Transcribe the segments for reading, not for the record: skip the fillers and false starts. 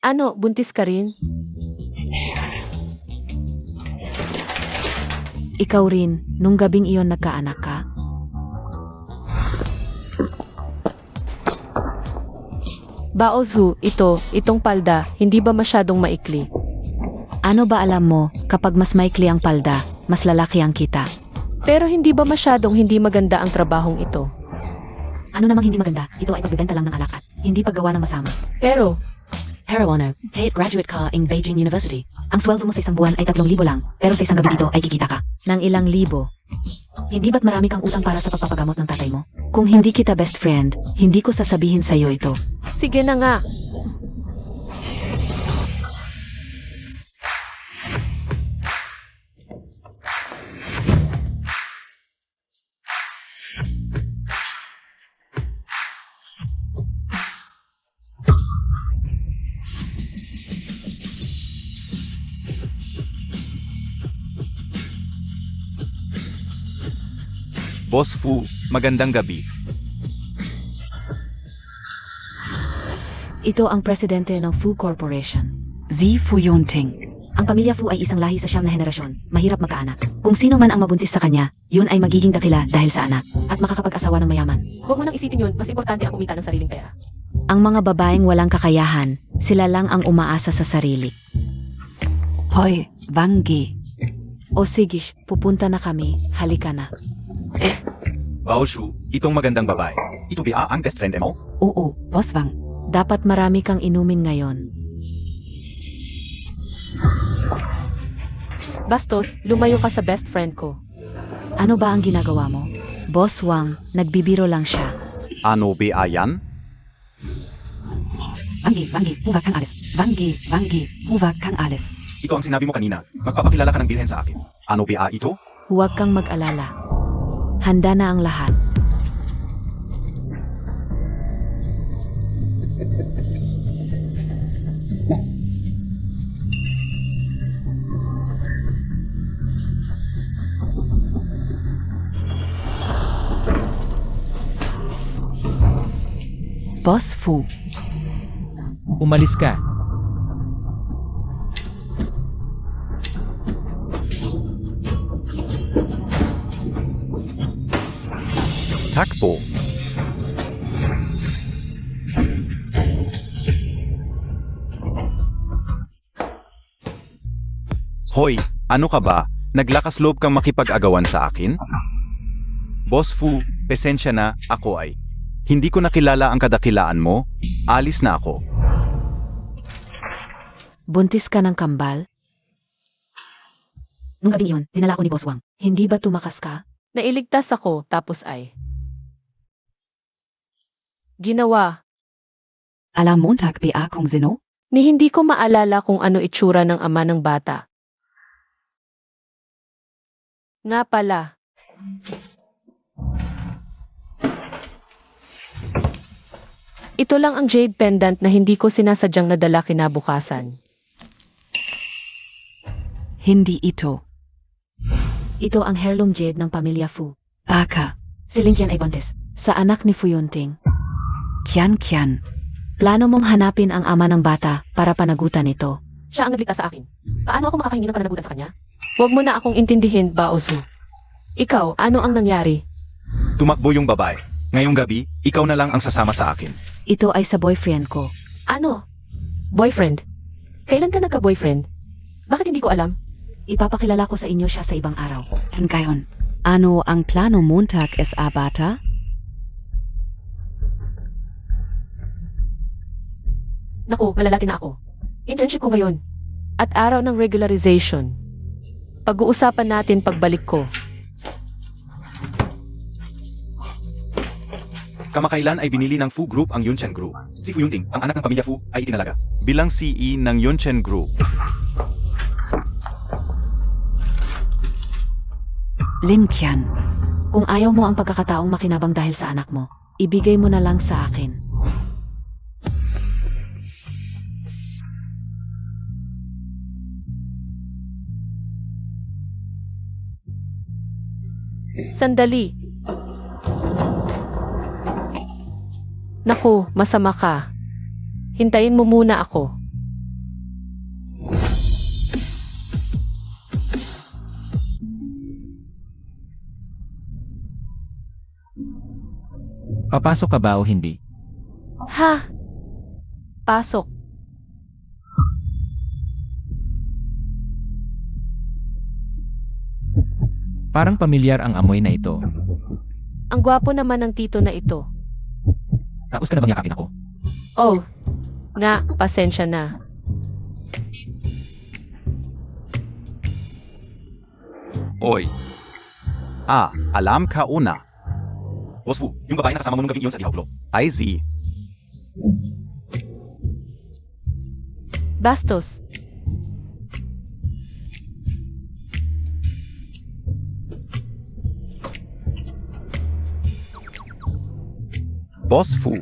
Ano, buntis ka rin? Ikaw rin, nung gabing iyon nagkaanak ka? Baozhu, itong palda, hindi ba masyadong maikli? Ano ba alam mo, kapag mas maikli ang palda, mas lalaki ang kita? Pero hindi ba masyadong hindi maganda ang trabahong ito? Ano namang hindi maganda, ito ay pagbibenta lang ng alak at hindi paggawa ng masama. Pero, Herawana, kahit graduate ka in Beijing University, ang sweldo mo sa isang buwan ay 3,000 lang, pero sa isang gabi dito ay kikita ka ng ilang libo. Hindi ba't marami kang utang para sa pagpapagamot ng tatay mo? Kung hindi kita best friend, hindi ko sasabihin sa'yo ito. sige na nga. Boss Fu, magandang gabi. Ito ang presidente ng Fu Corporation, Zi Fuyunting. Ang pamilya Fu ay isang lahi sa 7 na henerasyon, mahirap magkaanak. Kung sino man ang mabuntis sa kanya, yun ay magiging dakila dahil sa anak, at makakapag-asawa ng mayaman. Huwag mo nang isipin yun, mas importante ang kumita ng sariling pera. Ang mga babaeng walang kakayahan, sila lang ang umaasa sa sarili. Hoy, Vanggi. O sige, pupunta na kami, halika na. Baoshu, itong magandang babae. Ito ba ang best friend mo? Oo, Boss Wang. Dapat marami kang inumin ngayon. Bastos, lumayo ka sa best friend ko. Ano ba ang ginagawa mo? Boss Wang, nagbibiro lang siya. Ano ba yan? Vanggi, huwag kang alis. Vanggi, huwag kang alis. Ikaw ang sinabi mo kanina. Magpapakilala ka ng bilhen sa akin. Ano ba ito? Huwag kang mag-alala. Handa na ang lahat. Boss Fu, Umalis ka. Takbo. Hoy, ano ka ba? Naglakas loob kang makipag-agawan sa akin? Boss Fu, pasensya na, ako ay. Hindi ko nakilala ang kadakilaan mo. Alis na ako. buntis ka ng kambal? Nung gabing iyon, dinala ko ni Boss Wang. Hindi ba tumakas ka? Nailigtas ako, tapos ay. Ginawa, Alam Montag ba akong zino? ni hindi ko maalala kung ano itsura ng ama ng bata. Nga pala. Ito lang ang jade pendant na hindi ko sinasadyang nadala kinabukasan. Hindi ito. Ito ang heirloom jade ng pamilya Fu. Baka. Si Lingqian ay buntis. Sa anak ni Fuyunting. Kian. Plano mong hanapin ang ama ng bata para panagutan ito. Siya ang nagligtas sa akin. Paano ako makakahingi ng pananagutan sa kanya? Huwag mo na akong intindihin, Baozu. Ikaw, ano ang nangyari? Tumakbo yung babae. Ngayong gabi, ikaw na lang ang sasama sa akin. Ito ay sa boyfriend ko. Ano? Boyfriend? Kailan ka nagka-boyfriend? Bakit hindi ko alam? Ipapakilala ko sa inyo siya sa ibang araw. And ngayon, ano ang plano Montag sa bata? Naku, malalaki na ako. Internship ko ngayon. At araw ng regularization. Pag-uusapan natin pagbalik ko. Kamakailan ay binili ng Fu Group ang Yunchen Group. Si Fu Yunting, ang anak ng pamilya Fu, ay itinalaga bilang CE ng Yunchen Group. Lingqian, kung ayaw mo ang pagkakataong makinabang dahil sa anak mo, ibigay mo na lang sa akin. Sandali. Naku, masama ka. Hintayin mo muna ako. Papasok ka ba o hindi? Ha? Pasok. Parang pamilyar ang amoy na ito. Ang gwapo naman ng tito na ito. Tapos ka na bang yakapin ako? Oh, nga, pasensya na. Oy. Alam ka una. Boss Fu, yung babae na kasama mo nung gabing iyon sa Dihaw Club. Ay, Z. Bastos. Boss Fu.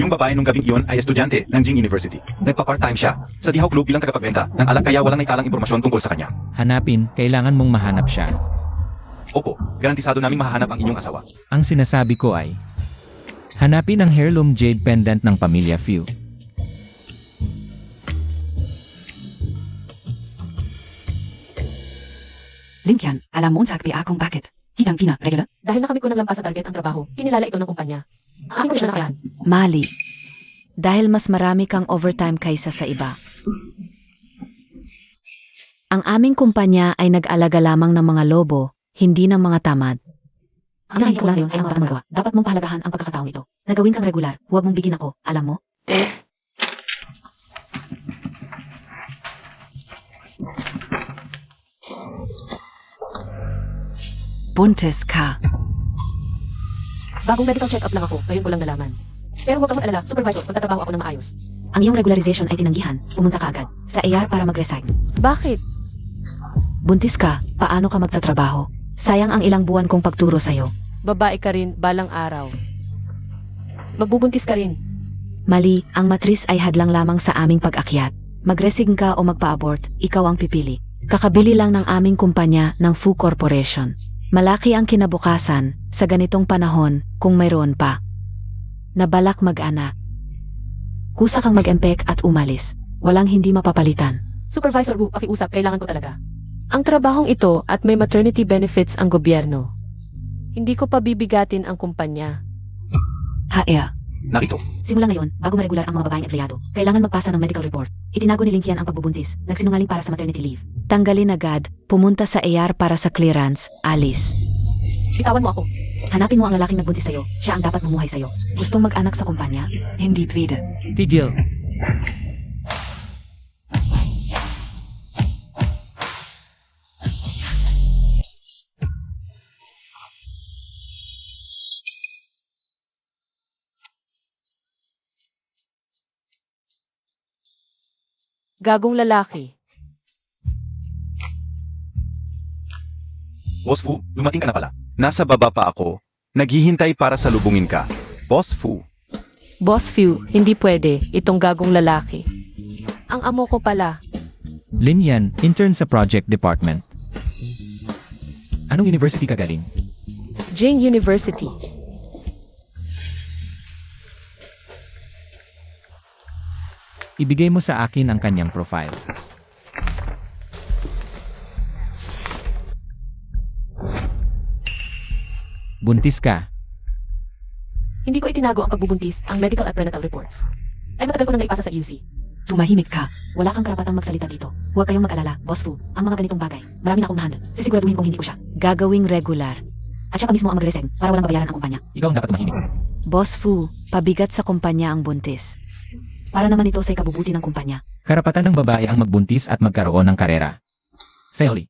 Yung babae nung gabing iyon ay estudyante ng Jing University. Nagpa-part-time siya sa Dihaw Club bilang tagapagbenta ng alak kaya walang naitalang impormasyon tungkol sa kanya. Hanapin, kailangan mong mahanap siya. Opo, garantisado naming mahahanap ang inyong asawa. Ang sinasabi ko ay, hanapin ang heirloom jade pendant ng pamilya Few. Lincoln, alam mo unsa kaya akong bakit? Hidang pina, regular? Dahil nakamit ko ng lampas sa target ang trabaho, kinilala ito ng kumpanya. Ang aking profesyon na kaya. Mali. Dahil mas marami kang overtime kaysa sa iba. Ang aming kumpanya ay nag-alaga lamang ng mga lobo, hindi ng mga tamad. Ang nakikita ko lang ngayon ay ang mga magawa. Dapat mong pahalagahan ang pagkakataong ito. Nagawin kang regular, huwag mong bigin ako, alam mo? Buntis ka. Bagong medical check-up lang ako, ngayon ko lang nalaman. Pero huwag kang mag-alala, supervisor, magtatrabaho ako ng maayos. Ang iyong regularization ay tinanggihan. Pumunta ka agad sa AR para mag-resign. Bakit? Buntis ka, paano ka magtatrabaho? Sayang ang ilang buwan kong pagturo sa'yo. Babae ka rin, balang araw. Magbubuntis ka rin. Mali, ang matris ay hadlang lamang sa aming pag-akyat. Mag-resign ka o magpa-abort, ikaw ang pipili. Kakabili lang ng aming kumpanya ng Fu Corporation. Malaki ang kinabukasan sa ganitong panahon kung mayroon pa. Nabalak mag-anak. Kusa kang mag-empek at umalis. Walang hindi mapapalitan. Supervisor Wu, pakiusap, kailangan ko talaga. Ang trabahong ito at may maternity benefits ang gobyerno. Hindi ko pa bibigatin ang kumpanya. Haea. Narito. Simula ngayon, bago ma-regular ang mga babaeng empleyado, kailangan magpasa ng medical report. Itinago ni Linkian ang pagbubuntis, nagsinungaling para sa maternity leave. Tanggalin agad, pumunta sa AR para sa clearance, alis. Bitawan mo ako. Hanapin mo ang lalaking nagbuntis sa'yo, siya ang dapat mamuhay sa'yo. Gustong mag-anak sa kumpanya? Hindi pwede. Tigil. Gagong lalaki. Boss Fu, dumating ka na pala. Nasa baba pa ako. Naghihintay para salubungin ka. Boss Fu. Boss Few, hindi pwede, itong gagong lalaki. Ang amo ko pala. Lin Yan, intern sa project department. Anong university ka galing? Jing University. Ibigay mo sa akin ang kanyang profile. Buntis ka. Hindi ko itinago ang pagbubuntis, ang medical at prenatal reports. Ay matagal ko nang naipasa sa EUC. Tumahimik ka. Wala kang karapatang magsalita dito. Huwag kayong mag-alala, Boss Fu. Ang mga ganitong bagay, marami na akong nahandle. Sisiguraduhin kong hindi ko siya. Gagawing regular. At siya pa mismo ang mag-resign para walang babayaran ang kumpanya. Ikaw ang dapat tumahimik. Boss Fu, pabigat sa kumpanya ang buntis. Para naman ito sa ikabubuti ng kumpanya. Karapatan ng babae ang magbuntis at magkaroon ng karera. Sayoli,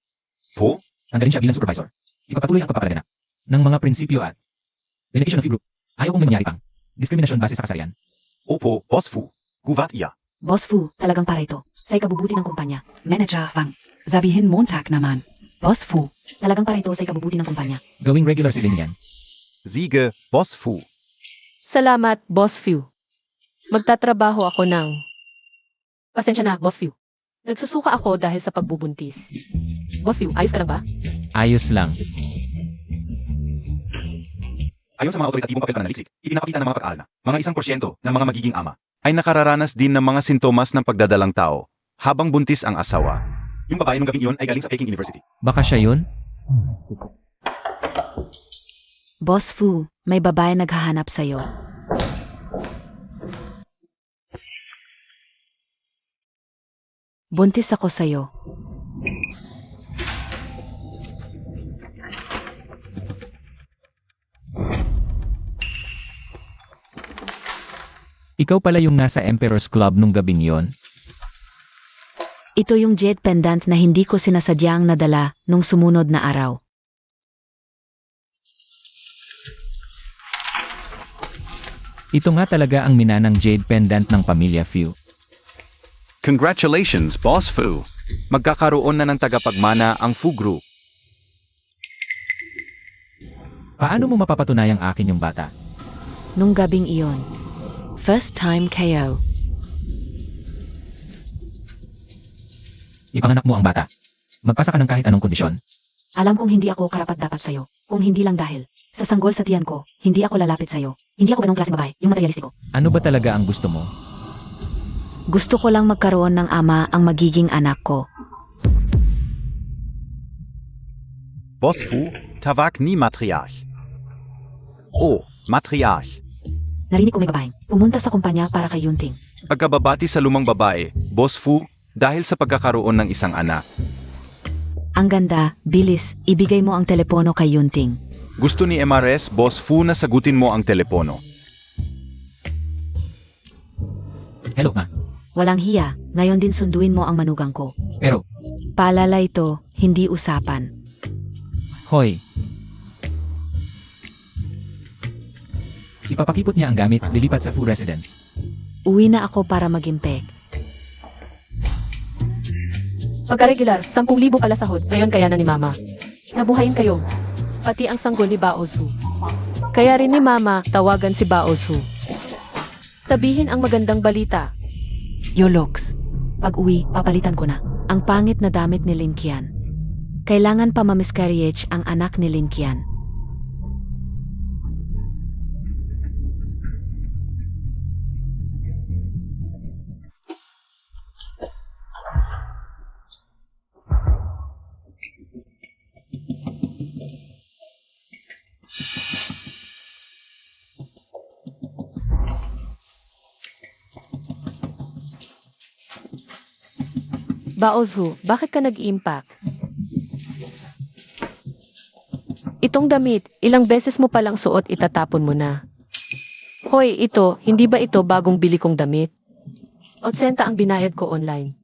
Po? tanggalin siya bilang supervisor. Ipagpatuloy ang pagpapalaganap ng mga prinsipyo at benepisyo ng Few Group. Ayaw kong mangyari pang diskriminasyon base sa kasarian. Opo, Boss Fu. Guvat iya. Boss Fu, talagang para ito. Sa ikabubuti ng kumpanya. Manager Fang. Sabihin Montag naman. Boss Fu, talagang para ito sa ikabubuti ng kumpanya. Gawing regular si Lin Yan. Siege, Boss Fu. Salamat, Boss Few. Magtatrabaho ako ng... Pasensya na, Boss Few. Nagsusuka ako dahil sa pagbubuntis. Boss Few, ayos ka lang ba? Ayos lang. Ayon sa mga otoritatibo papel pananaliksik, ipinapakita ng mga pag-aaral na mga 1% ng mga magiging ama ay nakararanas din ng mga sintomas ng pagdadalang tao habang buntis ang asawa. Yung babae nung gabing iyon ay galing sa Peking University. Baka siya yun? Boss Fu, may babae naghahanap sa'yo. Buntis ako sa'yo. Ikaw pala yung nasa Emperor's Club nung gabing yon. Ito yung jade pendant na hindi ko sinasadyang nadala nung sumunod na araw. Ito nga talaga ang minanang jade pendant ng pamilya Fu. Congratulations, Boss Fu! Magkakaroon na ng tagapagmana ang Fu Group. Paano mo mapapatunayang akin yung bata? Nung gabing iyon. First time KO. Ipanganak mo ang bata. Magpasa ka ng kahit anong kondisyon. Alam kong hindi ako karapat-dapat sa'yo. Kung hindi lang dahil sa sanggol sa tiyan ko, hindi ako lalapit sa'yo. Hindi ako ganong klaseng babae, yung materialistiko. Ano ba talaga ang gusto mo? Gusto ko lang magkaroon ng ama ang magiging anak ko. Boss Fu, tawag ni Matriarch. Oh, Matriarch. Narinig ko may babaeng pumunta sa kumpanya para kay Yunting. Pagkababati sa lumang babae, Boss Fu, dahil sa pagkakaroon ng isang anak. Ang ganda, bilis, ibigay mo ang telepono kay Yunting. Gusto ni MRS, Boss Fu, na sagutin mo ang telepono. Hello, ma. Walang hiya, ngayon din sunduin mo ang manugang ko. Pero, Paalala ito, hindi usapan. hoy. Ipapakipot niya ang gamit, lilipat sa Fu residence. Uwi na ako para mag-impek. Pagka-regular, 10,000 pala sahod, ngayon kaya na ni Mama. Nabuhayin kayo. Pati ang sanggol ni Baozu. Kaya rin ni Mama, tawagan si Baozu. Sabihin ang magandang balita. Yolox. Pag-uwi, papalitan ko na. Ang pangit na damit ni Lin Qian. Kailangan pa ma-miscarriage ang anak ni Lin Qian. Baozu, bakit ka nag-impact? Itong damit, ilang beses mo palang suot itatapon mo na. Hoy, ito, hindi ba ito bagong bili kong damit? 80 ang binayad ko online.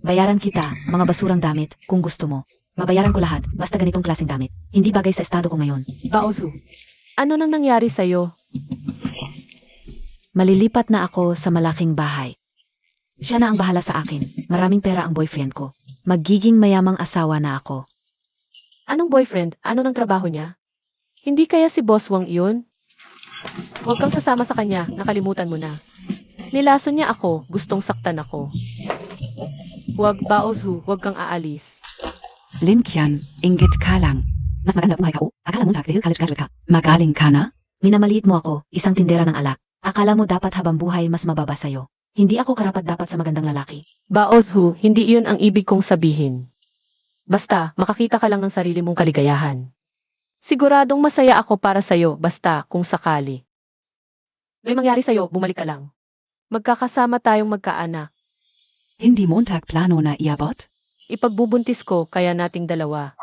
Bayaran kita, mga basurang damit, kung gusto mo. Babayaran ko lahat, basta ganitong klaseng damit. Hindi bagay sa estado ko ngayon. Baozu, ano nang nangyari sa'yo? Malilipat na ako sa malaking bahay. Siya na ang bahala sa akin. Maraming pera ang boyfriend ko. Magiging mayamang asawa na ako. Anong boyfriend? Ano ng trabaho niya? Hindi kaya si Boss Wang iyon? Huwag kang sasama sa kanya, nakalimutan mo na. Nilason niya ako, gustong saktan ako. Huwag, Baozu, huwag kang aalis. Lin Qian, inggit ka lang. Mas maganda buhay ka o? Akala mo dahil college graduate ka. Magaling ka na? Minamaliit mo ako, isang tindera ng alak. Akala mo dapat habang buhay mas mababa sa'yo. Hindi ako karapat-dapat sa magandang lalaki. Baozu, hindi iyon ang ibig kong sabihin. Basta, makakita ka lang ng sarili mong kaligayahan. Siguradong masaya ako para sa'yo, basta kung sakali. May mangyari sa'yo, bumalik ka lang. Magkakasama tayong magkaanak. Hindi Montag plano na iabot? Ipagbubuntis ko, kaya nating dalawa.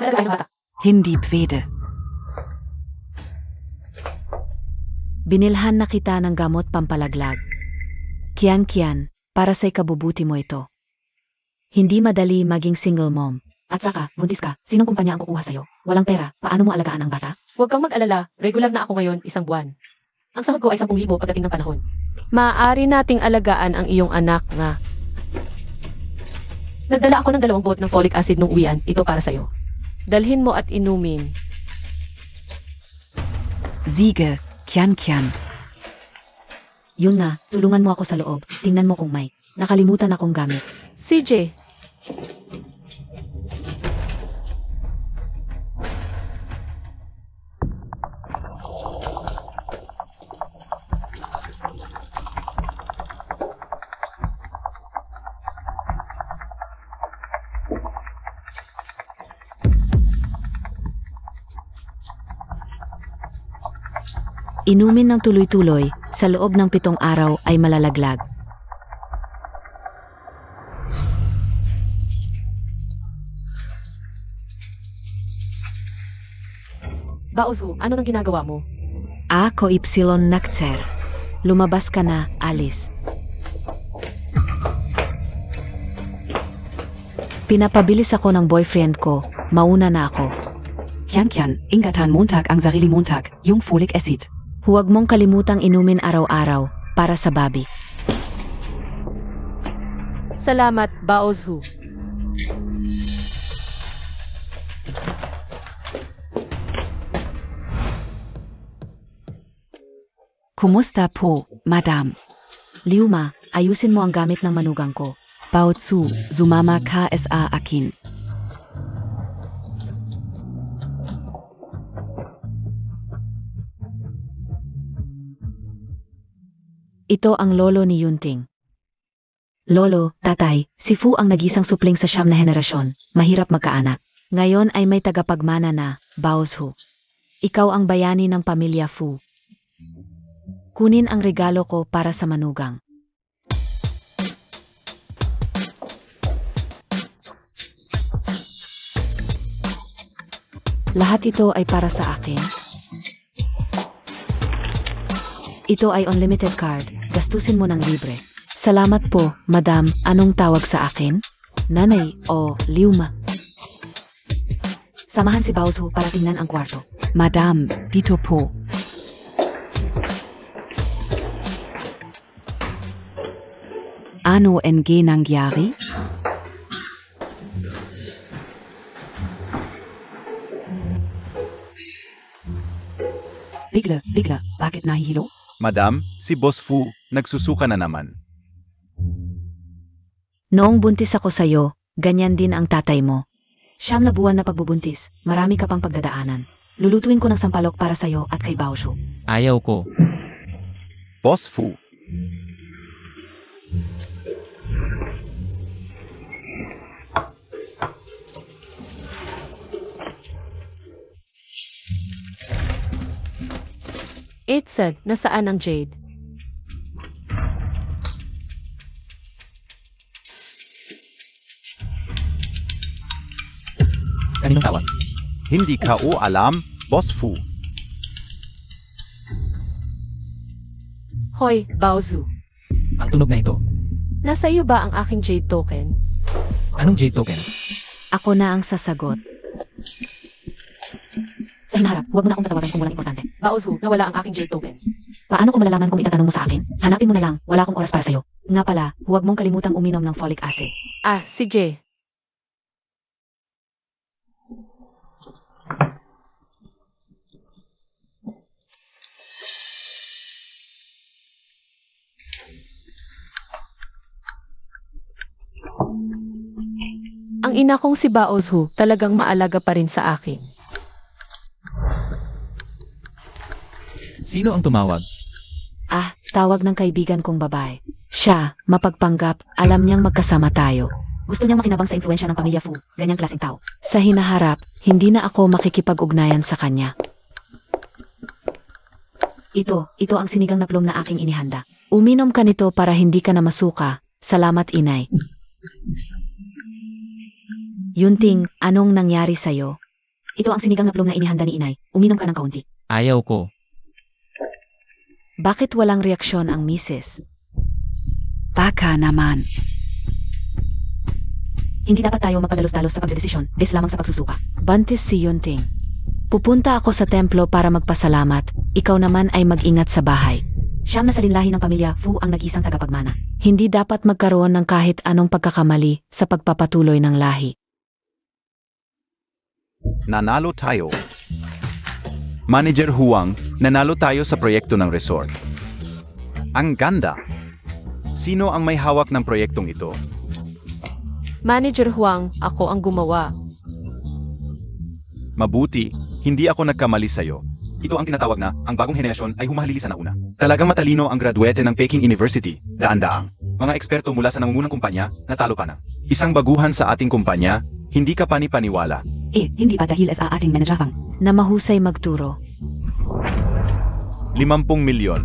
Nalagay ng bata. Hindi pwede. Binilhan na kita ng gamot pampalaglag. Kian, para sa ikabubuti mo ito. Hindi madali maging single mom. At saka, buntis ka, sinong kumpanya ang kukuha sa'yo? Walang pera, paano mo alagaan ang bata? Huwag kang mag-alala, regular na ako ngayon, 1 buwan. Ang sahod ko ay 10,000 pagdating ng panahon. Maaari nating alagaan ang iyong anak nga. Nagdala ako ng 2 bot ng folic acid nung uwian, ito para sa'yo. Dalhin mo at inumin. Sige, Kian. Yun na, tulungan mo ako sa loob. Tingnan mo kung may nakalimutan akong gamit. CJ, Inumin ng tuloy-tuloy, sa loob ng 7 araw ay malalaglag. Baozu, ano nang ginagawa mo? Ako Ypsilon Nakter. Lumabas ka na, Alice. Pinapabilis ako ng boyfriend ko. Mauna na ako. Kyan, ingatan Montag ang sarili Montag, yung folic acid. Huwag mong kalimutang inumin araw-araw para sa Bobby. Salamat, Baozu. Kumusta po, madam? Liuma, ayusin mo ang gamit ng manugang ko. Baotsu, sumama ka sa akin. Ito ang lolo ni Yunting. Lolo, tatay, si Fu ang nagisang supling sa 9 na henerasyon. Mahirap magkaanak. Ngayon ay may tagapagmana na, Baozu. Ikaw ang bayani ng pamilya Fu. Kunin ang regalo ko para sa manugang. Lahat ito ay para sa akin. Ito ay unlimited card. Gastusin mo ng libre. Salamat po, madam. Anong tawag sa akin? Nanay o Liuma. Samahan si Baozu para tingnan ang kwarto. Madam, dito po. Ano ang nangyari? Bigla, bakit nahihilo? Madam, si Boss Fu, nagsusuka na naman. Noong buntis ako sa'yo, ganyan din ang tatay mo. 9 na buwan na pagbubuntis, marami ka pang pagdadaanan. Lulutuin ko ng sampalok para sa'yo at kay Baozu. Ayaw ko. Boss Fu. Itzad, nasaan ang Jade? Kaninong tawag? Hindi ka o alam, Boss Fu. Hoy, Baozu. Ang tunog na ito. Nasa iyo ba ang aking Jade token? Anong Jade token? Ako na ang sasagot. Sa hinaharap, huwag mo na akong tatawagan kung walang importante. Baozu, nawala ang aking Jade token. Paano ko malalaman kung itatanong mo sa akin? Hanapin mo na lang, wala akong oras para sa'yo. Nga pala, huwag mong kalimutang uminom ng folic acid. Ah, si Jay. Ang ina kong si Baozu talagang maalaga pa rin sa akin. Sino ang tumawag? Ah, tawag ng kaibigan kong babae. Siya, mapagpanggap, alam niyang magkasama tayo. Gusto niyang makinabang sa impluensya ng pamilya Fu, ganyang klaseng tao. Sa hinaharap, hindi na ako makikipag-ugnayan sa kanya. Ito ang sinigang na plum na aking inihanda. Uminom ka nito para hindi ka na masuka. Salamat, inay. Yunting, anong nangyari sa'yo? Ito ang sinigang na plum na inihanda ni inay. Uminom ka ng kaunti. Ayaw ko. Bakit walang reaksyon ang misis? Baka naman. Hindi dapat tayo magpadalos-dalos sa pagdedesisyon, bes lamang sa pagsusuka. Bantis si Yunting. Pupunta ako sa templo para magpasalamat, ikaw naman ay mag-ingat sa bahay. Siyam na salinlahi ng pamilya Fu ang nag-isang tagapagmana. Hindi dapat magkaroon ng kahit anong pagkakamali sa pagpapatuloy ng lahi. Nanalo tayo. Manager Huang, nanalo tayo sa proyekto ng resort. Ang ganda! Sino ang may hawak ng proyektong ito? Manager Huang, ako ang gumawa. Mabuti, hindi ako nagkamali sa'yo. Ito ang tinatawag na, ang bagong henerasyon ay humahalili sa nauna. Talagang matalino ang graduete ng Peking University, daan-daang. Mga eksperto mula sa nangungunang kumpanya, natalo pa na. Isang baguhan sa ating kumpanya, hindi ka pani-paniwala. Hindi ba dahil sa ating manager Fang? Na mahusay magturo. 50 milyon.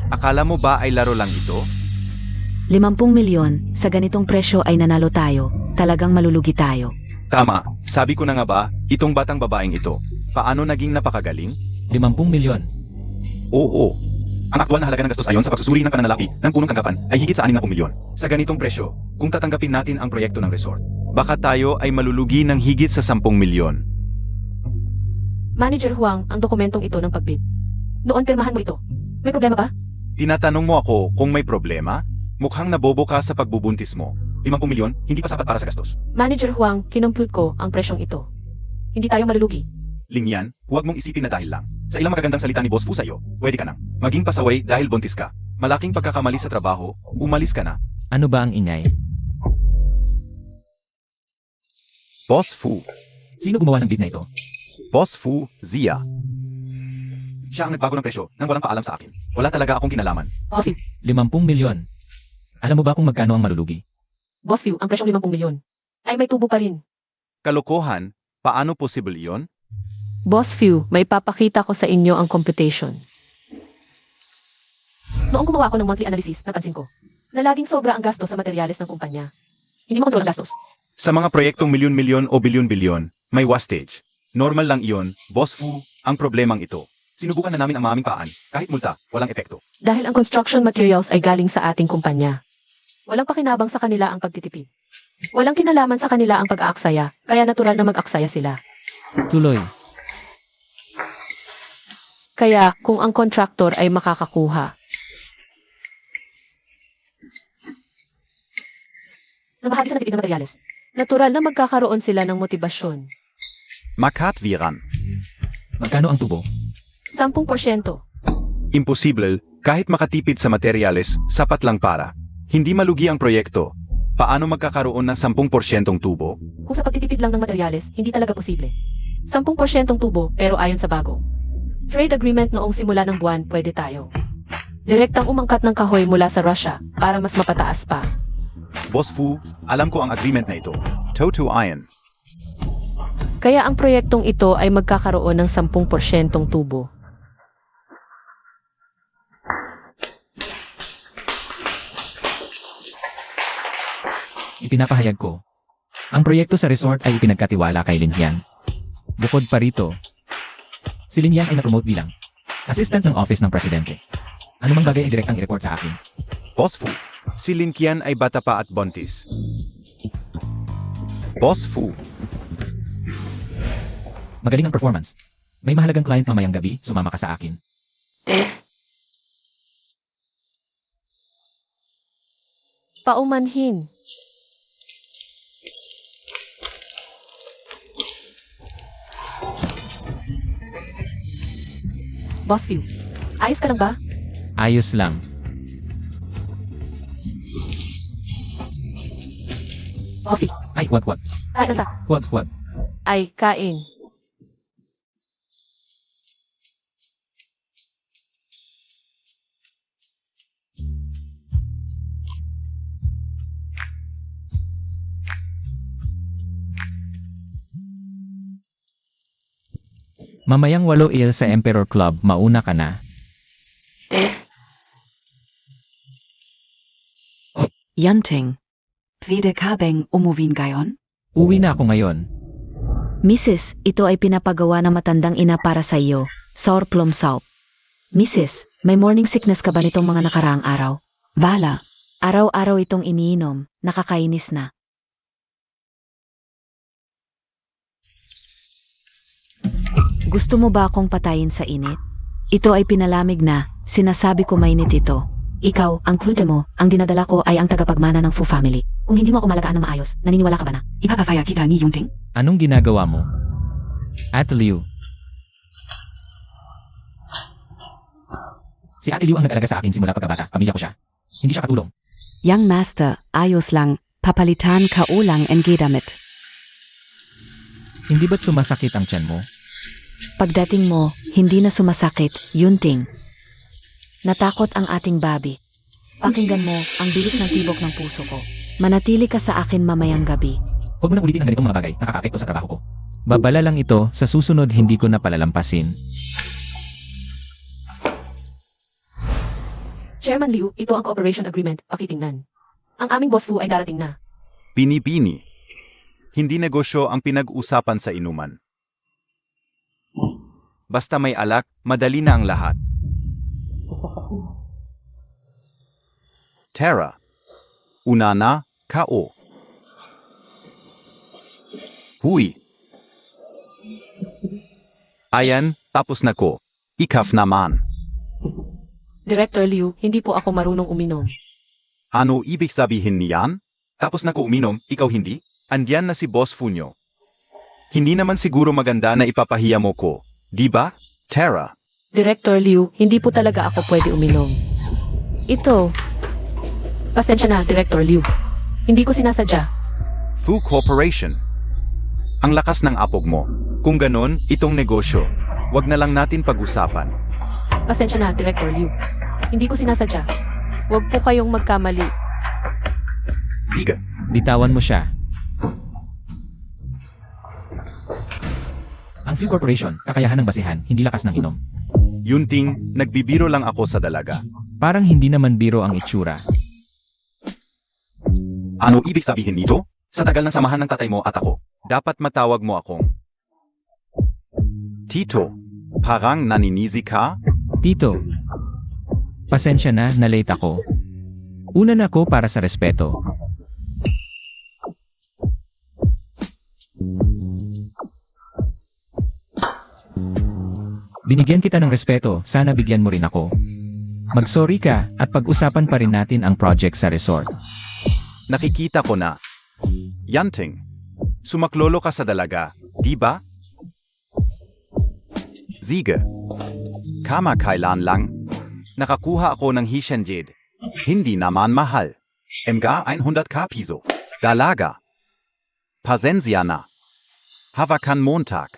Akala mo ba ay laro lang ito? 50 milyon, sa ganitong presyo ay nanalo tayo. Talagang malulugi tayo. Tama, sabi ko na nga ba, itong batang babaeng ito. Paano naging napakagaling? 50 milyon. Oo. Ang aktual na halaga ng gastos ayon sa pagsusuri ng pananalapi ng punong tanggapan ay higit sa 60 milyon. Sa ganitong presyo, kung tatanggapin natin ang proyekto ng resort, baka tayo ay malulugi ng higit sa 10 milyon. Manager Huang, ang dokumentong ito ng pagbid. Noon pirmahan mo ito. May problema ba? Tinatanong mo ako kung may problema? Mukhang nabobo ka sa pagbubuntis mo. 50 milyon, hindi pa sapat para sa gastos. Manager Huang, kinompute ko ang presyong ito. Hindi tayo malulugi. Lingyan, huwag mong isipin na dahil lang. Sa ilang magagandang salita ni Boss Fu sa'yo, pwede ka nang maging pasaway dahil buntis ka. Malaking pagkakamali sa trabaho, umalis ka na. Ano ba ang ingay? Boss Fu. Sino gumawa ng bid na ito? Boss Fu, Zia. Siya ang nagbago ng presyo nang walang paalam sa akin. Wala talaga akong kinalaman. Boss View, 50 milyon. Alam mo ba kung magkano ang malulugi? Boss View, ang presyong 50 milyon. Ay may tubo pa rin. Kalokohan, paano possible iyon? Boss View, may papakita ko sa inyo ang computation. Noong gumawa ako ng monthly analysis, napansin ko na laging sobra ang gastos sa materyales ng kumpanya. Hindi mo kontrol ang gastos. Sa mga proyektong milyon-milyon o bilyon-bilyon, may wastage. Normal lang iyon, Boss Fu, ang problemang ito. Sinubukan na namin ang maming paan, kahit multa, walang epekto. Dahil ang construction materials ay galing sa ating kumpanya. Walang pakinabang sa kanila ang pagtitipid. Walang kinalaman sa kanila ang pag-aaksaya, kaya natural na mag-aksaya sila. Tuloy. Kaya, kung ang contractor ay makakakuha ng bahagi sa natipid na materyales, natural na magkakaroon sila ng motibasyon. Makatwiran. Magkano ang tubo? 10%. Imposible, kahit makatipid sa materyales, sapat lang para. Hindi malugi ang proyekto. Paano magkakaroon ng 10% tubo? Kung sa pagtitipid lang ng materyales, hindi talaga posible. 10% tubo, pero ayon sa bago trade agreement noong simula ng buwan, pwede tayo direktang umangkat ng kahoy mula sa Russia para mas mapataas pa. Boss Fu, alam ko ang agreement na ito. Toto Iron. Kaya ang proyektong ito ay magkakaroon ng 10% tubo. Ipinapahayag ko. Ang proyekto sa resort ay ipinagkatiwala kay Linhian. Bukod pa rito, si Linhian ay na-promote bilang assistant ng office ng presidente. Anumang bagay ay direktang i-report sa akin. Boss Fu, si Lin Qian ay bata pa at buntis. Boss Fu, Magaling ang performance. May mahalagang client mamayang gabi, sumama ka sa akin. Paumanhin. Boss View, ayos ka lang ba? Ayos lang. Boss View, Ay, wag. kain na sa Wag. ay kain. Mamayang 8 il sa Emperor Club, mauna ka na. Yunting. Pwede ka bang umuwi ngayon? Uwi na ako ngayon. Mrs., ito ay pinapagawa ng matandang ina para sa iyo. Sour plum soup. Mrs., may morning sickness ka ba nitong mga nakaraang araw? Wala. Araw-araw itong iniinom. Nakakainis na. Gusto mo ba akong patayin sa init? Ito ay pinalamig na. Sinasabi ko mainit ito. Ikaw, ang kulte mo, ang dinadala ko ay ang tagapagmana ng Fu family. Kung hindi mo ako malagaan ng maayos, naniniwala ka ba na? Ipapafaya kita ni Yunting. Anong ginagawa mo? Ate Liu. Si Ate Liu ang nag-alaga sa akin simula pagkabata. Pamilya ko siya. Hindi siya katulong. Young Master, ayos lang. Papalitan ka ulang and damit. Hindi ba't sumasakit ang tiyan mo? Pagdating mo, hindi na sumasakit, Yunting. Natakot ang ating babi. Pakinggan mo ang bilis ng tibok ng puso ko. Manatili ka sa akin mamayang gabi. Huwag mo nang ulitin ang ganitong mga bagay. Nakaka-apekto sa trabaho ko. Babala lang ito, sa susunod hindi ko na palalampasin. Chairman Liu, ito ang cooperation agreement. Pakitingnan. Ang aming boss Fu ay darating na. Binibini. Hindi negosyo ang pinag-usapan sa inuman. Basta may alak, madali na ang lahat. Tara. Una na, kao. Huy. Ayan, tapos na ko. Ikaf naman. Director Liu, hindi po ako marunong uminom. Ano ibig sabihin niyan? Tapos na ko uminom, ikaw hindi? Andiyan na si Boss Funyo. Hindi naman siguro maganda na ipapahiya mo ko, di ba, Tara? Director Liu, hindi po talaga ako pwede uminom. Ito. Pasensya na, Director Liu. Hindi ko sinasadya. Fu Corporation. Ang lakas ng apog mo. Kung ganon, itong negosyo. Wag na lang natin pag-usapan. Pasensya na, Director Liu. Hindi ko sinasadya. Huwag po kayong magkamali. Sige. Bitawan mo siya. Ang Fu Corporation, kakayahan ng basihan, hindi lakas ng inom. Yunting, nagbibiro lang ako sa dalaga. Parang hindi naman biro ang itsura. Ano ibig sabihin nito? Sa tagal ng samahan ng tatay mo at ako, dapat matawag mo akong Tito. Parang naninisi ka? Tito, pasensya na, na-late ako. Una na ako para sa respeto. Binigyan kita ng respeto, sana bigyan mo rin ako. Mag-sorry ka, at pag-usapan pa rin natin ang project sa resort. Nakikita ko na. Yanting. Sumaklolo ka sa dalaga, di ba? Sige. Kamakailan lang. Nakakuha ako ng Hishanjid. Hindi naman mahal. Mga 100 ka piso. Dalaga. Pasensya na. Hawakan Montag.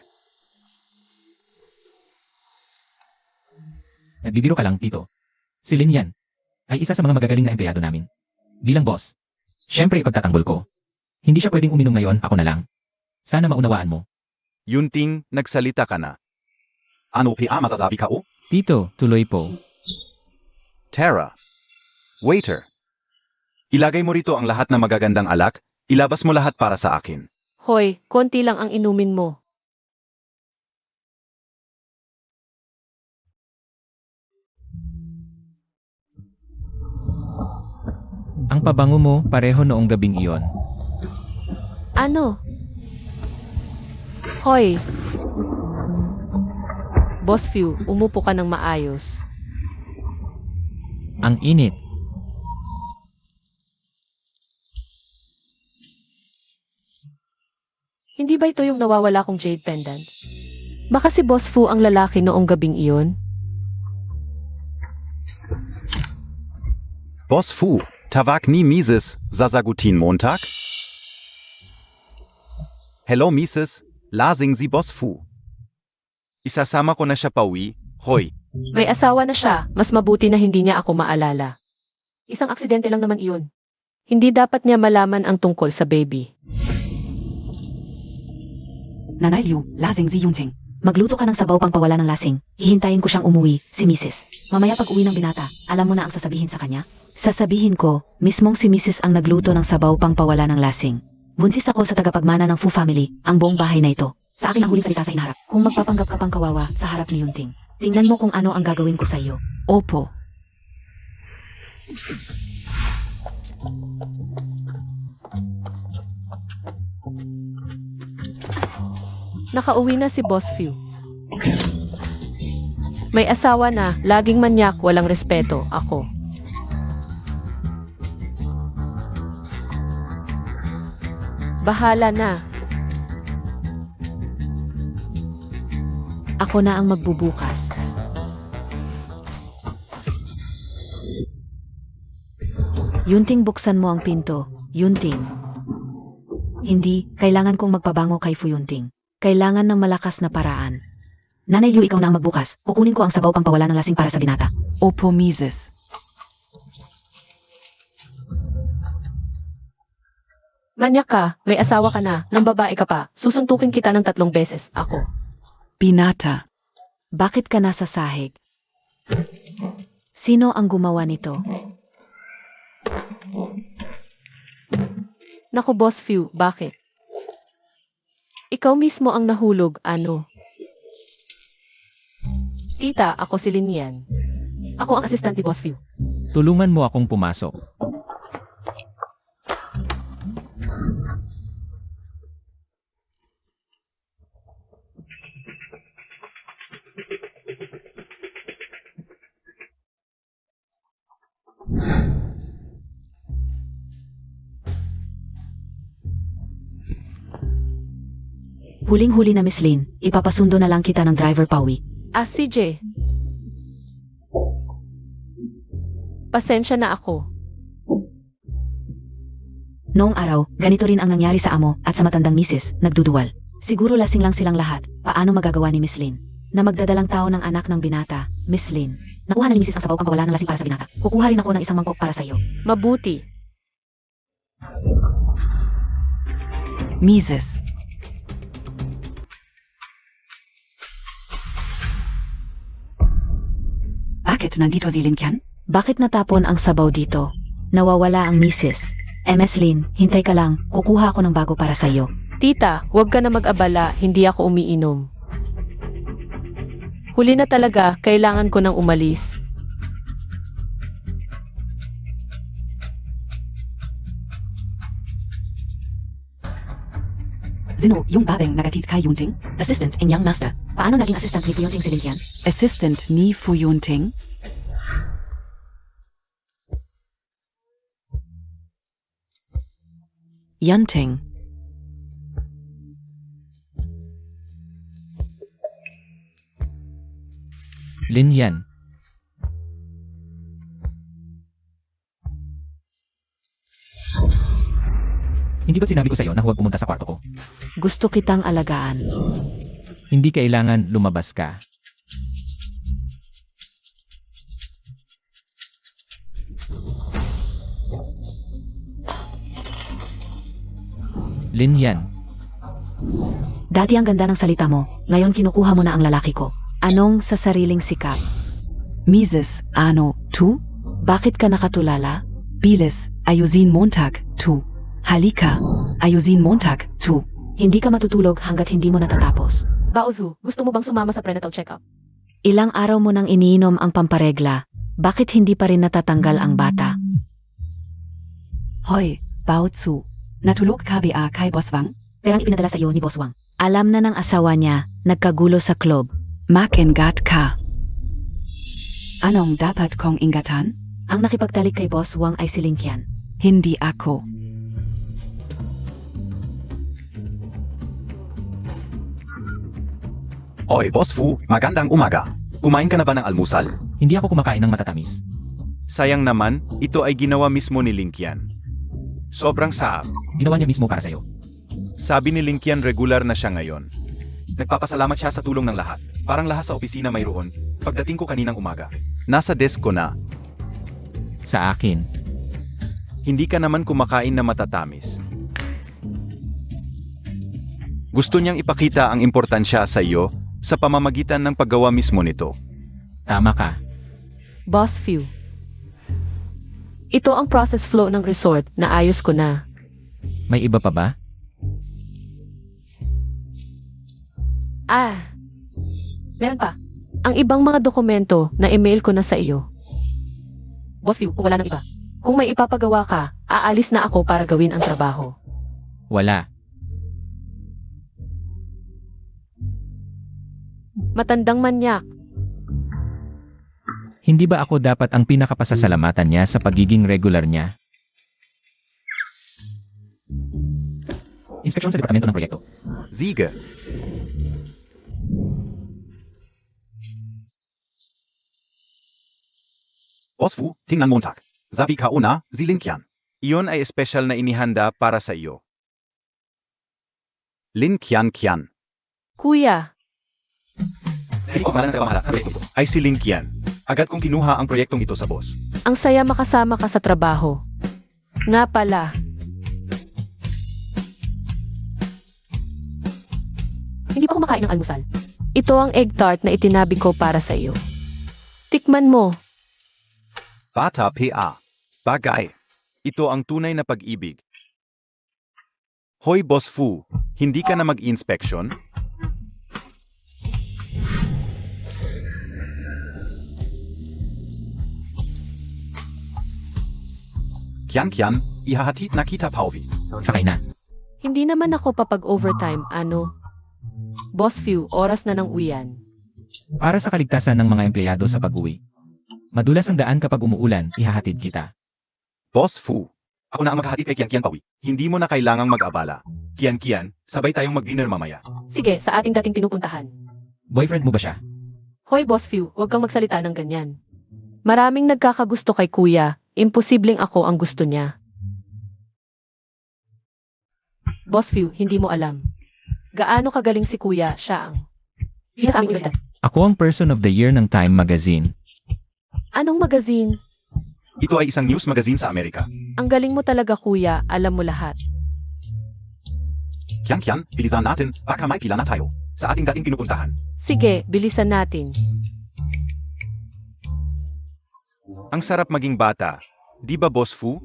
Nagbibiro ka lang, Tito. Si Lin yan ay isa sa mga magagaling na empleyado namin. Bilang boss, syempre ipagtatanggol ko. Hindi siya pwedeng uminom ngayon, ako na lang. Sana maunawaan mo. Yunting, nagsalita ka na. Ano pa masasabi ka o? Tito, tuloy po. Tara. Waiter. Ilagay mo rito ang lahat ng magagandang alak, ilabas mo lahat para sa akin. Hoy, konti lang ang inumin mo. Ang pabango mo, pareho noong gabing iyon. Ano? Hoy. Boss Fu, umupo ka ng maayos. Ang init. Hindi ba ito yung nawawala kong jade pendant? Baka si Boss Fu ang lalaki noong gabing iyon? Boss Fu, tawag ni Mrs. Sasagutin Montag? Hello Mrs. Lasing si Boss Fu. Isasama ko na siya pauwi, hoy. May asawa na siya, mas mabuti na hindi niya ako maalala. Isang aksidente lang naman iyon. Hindi dapat niya malaman ang tungkol sa baby. Nanay Liu, lasing si Yunting. Magluto ka ng sabaw pang pawala ng lasing. Hihintayin ko siyang umuwi, si Mrs. Mamaya pag uwi ng binata, alam mo na ang sasabihin sa kanya? Sasabihin ko, mismong si Mrs. ang nagluto ng sabaw pang pawala ng lasing. Bunsis ako sa tagapagmana ng Fu family, ang buong bahay na ito. Sa akin ang huling salita sa hinaharap. Kung magpapanggap ka pang kawawa sa harap ni Yunting, tingnan mo kung ano ang gagawin ko sa iyo. Opo. Nakauwi na si Boss Fu. May asawa na, laging manyak, walang respeto, ako. Bahala na. Ako na ang magbubukas. Yunting, buksan mo ang pinto. Yunting. Hindi, kailangan kong magpabango kay Fu Yunting. Kailangan ng malakas na paraan. Nanay Liu, ikaw na ang magbukas. Kukunin ko ang sabaw pang pawala ng lasing para sa binata. Opo, Mrs. Manyak ka, may asawa ka na, ng babae ka pa, susuntukin kita ng 3 beses, ako. Binata. Bakit ka nasa sahig? Sino ang gumawa nito? Naku, Boss Fu, bakit? Ikaw mismo ang nahulog, ano? Tita, ako si Linian. Ako ang assistant ni Boss Fu. Tulungan mo akong pumasok. Huling-huli na Miss Lin, ipapasundo na lang kita ng driver pauwi. Ah, CJ. Pasensya na ako. Noong araw, ganito rin ang nangyari sa amo at sa matandang misis, nagduduwal. Siguro lasing lang silang lahat, paano magagawa ni Miss Lin? Na magdadalang tao ng anak ng binata, Miss Lin. Nakuha na ni Mrs. ang sabaw ang pawala ng lasing para sa binata. Kukuha rin ako ng isang mangkok para sa iyo. Mabuti. Mises. Bakit nandito si Lincoln? Bakit natapon ang sabaw dito? Nawawala ang misis. Miss Lin, hintay ka lang, kukuha ako ng bago para sa iyo. Tita, huwag ka na mag-abala, hindi ako umiinom. Huli na talaga, kailangan ko nang umalis. Sino, yung babeng nagatid kay Yunting? Assistant and young master. Paano naging assistant ni Yunting si Lincoln? Assistant ni Fuyunting. Yunting. Lin Yan. Hindi ba sinabi ko sa'yo na huwag pumunta sa kwarto ko? Gusto kitang alagaan. Hindi kailangan lumabas ka. Lin Yan. Dati ang ganda ng salita mo, ngayon kinukuha mo na ang lalaki ko. Anong sa sariling sikap? Mises, ano, tu? Bakit ka nakatulala? Bilis, ayusin Montag, tu. Halika, ayusin Montag, tu. Hindi ka matutulog hanggat hindi mo natatapos. Baozu, gusto mo bang sumama sa prenatal check-up? Ilang araw mo nang iniinom ang pamparegla, bakit hindi pa rin natatanggal ang bata? Hoy, Baozu. Natulog ka ba kay Boswang? Perang ipinadala sa iyo ni Boss Wang. Alam na ng asawa niya, nagkagulo sa club. Makengat ka. Anong dapat kong ingatan? Ang nakipagtalik kay Boss Wang ay si Lincoln. Hindi ako. Oy, Boss Fu, magandang umaga. Kumain ka na ba ng almusal? Hindi ako kumakain ng matatamis. Sayang naman, ito ay ginawa mismo ni Linkian. Sobrang saab. Ginawa niya mismo para sa'yo. Sabi ni Linkian regular na siya ngayon. Nagpapasalamat siya sa tulong ng lahat. Parang lahat sa opisina mayroon. Pagdating ko kaninang umaga, nasa desk ko na. Sa akin. Hindi ka naman kumakain na matatamis. Gusto niyang ipakita ang importansya sa iyo sa pamamagitan ng paggawa mismo nito. Tama ka. Boss Fu. Ito ang process flow ng resort na ayos ko na. May iba pa ba? Ah, meron pa. Ang ibang mga dokumento na email ko na sa iyo. Boss Fu, kung wala nang iba. Kung may ipapagawa ka, aalis na ako para gawin ang trabaho. Wala. Matandang manyak. Hindi ba ako dapat ang pinakapasasalamatan niya sa pagiging regular niya? Inspeksyon sa departamento ng proyekto. Sige. Boss Fu, tingnan Montag. Sabi ka una, si Linkian. Iyon ay espesyal na inihanda para sa iyo. Linkian Kian. Kuya, Hindi ko pangalan na tagamahala sa proyekto ko. Ay si Linkian. Agad kong kinuha ang proyektong ito sa boss. ang saya makasama ka sa trabaho. Nga pala. Hindi pa kumakain ng almusal. Ito ang egg tart na itinabi ko para sa iyo. Tikman mo. Bata PA. Bagay. Ito ang tunay na pag-ibig. Hoy Boss Fu, hindi ka na mag-inspection? Kian, ihahatid na kita pauwi. Sakay na. Hindi naman ako papag-overtime, ano? Boss Few, oras na ng uwian. Para sa kaligtasan ng mga empleyado sa pag-uwi. Madulas ang daan kapag umuulan, ihahatid kita. Boss Fu, ako na ang maghahatid kay Kian pauwi. Hindi mo na kailangang mag-abala. Kian, sabay tayong mag-dinner mamaya. Sige, sa ating dating pinupuntahan. Boyfriend mo ba siya? Hoy Boss Few, huwag kang magsalita ng ganyan. Maraming nagkakagusto kay kuya, imposibleng ako ang gusto niya. Boss Few, hindi mo alam. Gaano kagaling si kuya, siya ang... Yun sa aming universidad. Ako ang Person of the Year ng Time Magazine. Anong magazine? Ito ay isang news magazine sa Amerika. Ang galing mo talaga kuya, alam mo lahat. Kian, bilisan natin, baka may pila na tayo. Sa ating dating pinupuntahan. Sige, bilisan natin. Ang sarap maging bata. Di ba Boss Fu?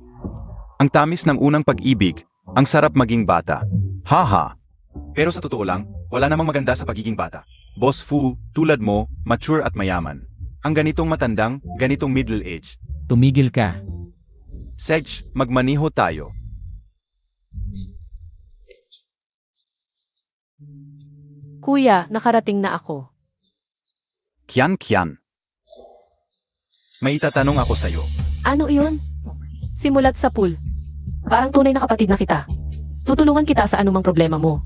Ang tamis ng unang pag-ibig. Ang sarap maging bata. Haha. Pero sa totoo lang, wala namang maganda sa pagiging bata. Boss Fu, tulad mo, mature at mayaman. Ang ganitong matandang, ganitong middle age. Tumigil ka. Sedge, magmaniho tayo. Kuya, nakarating na ako. Kian. May itatanong ako sa'yo. Ano iyon? Simulat sa pool. Parang tunay na kapatid na kita. Tutulungan kita sa anumang problema mo.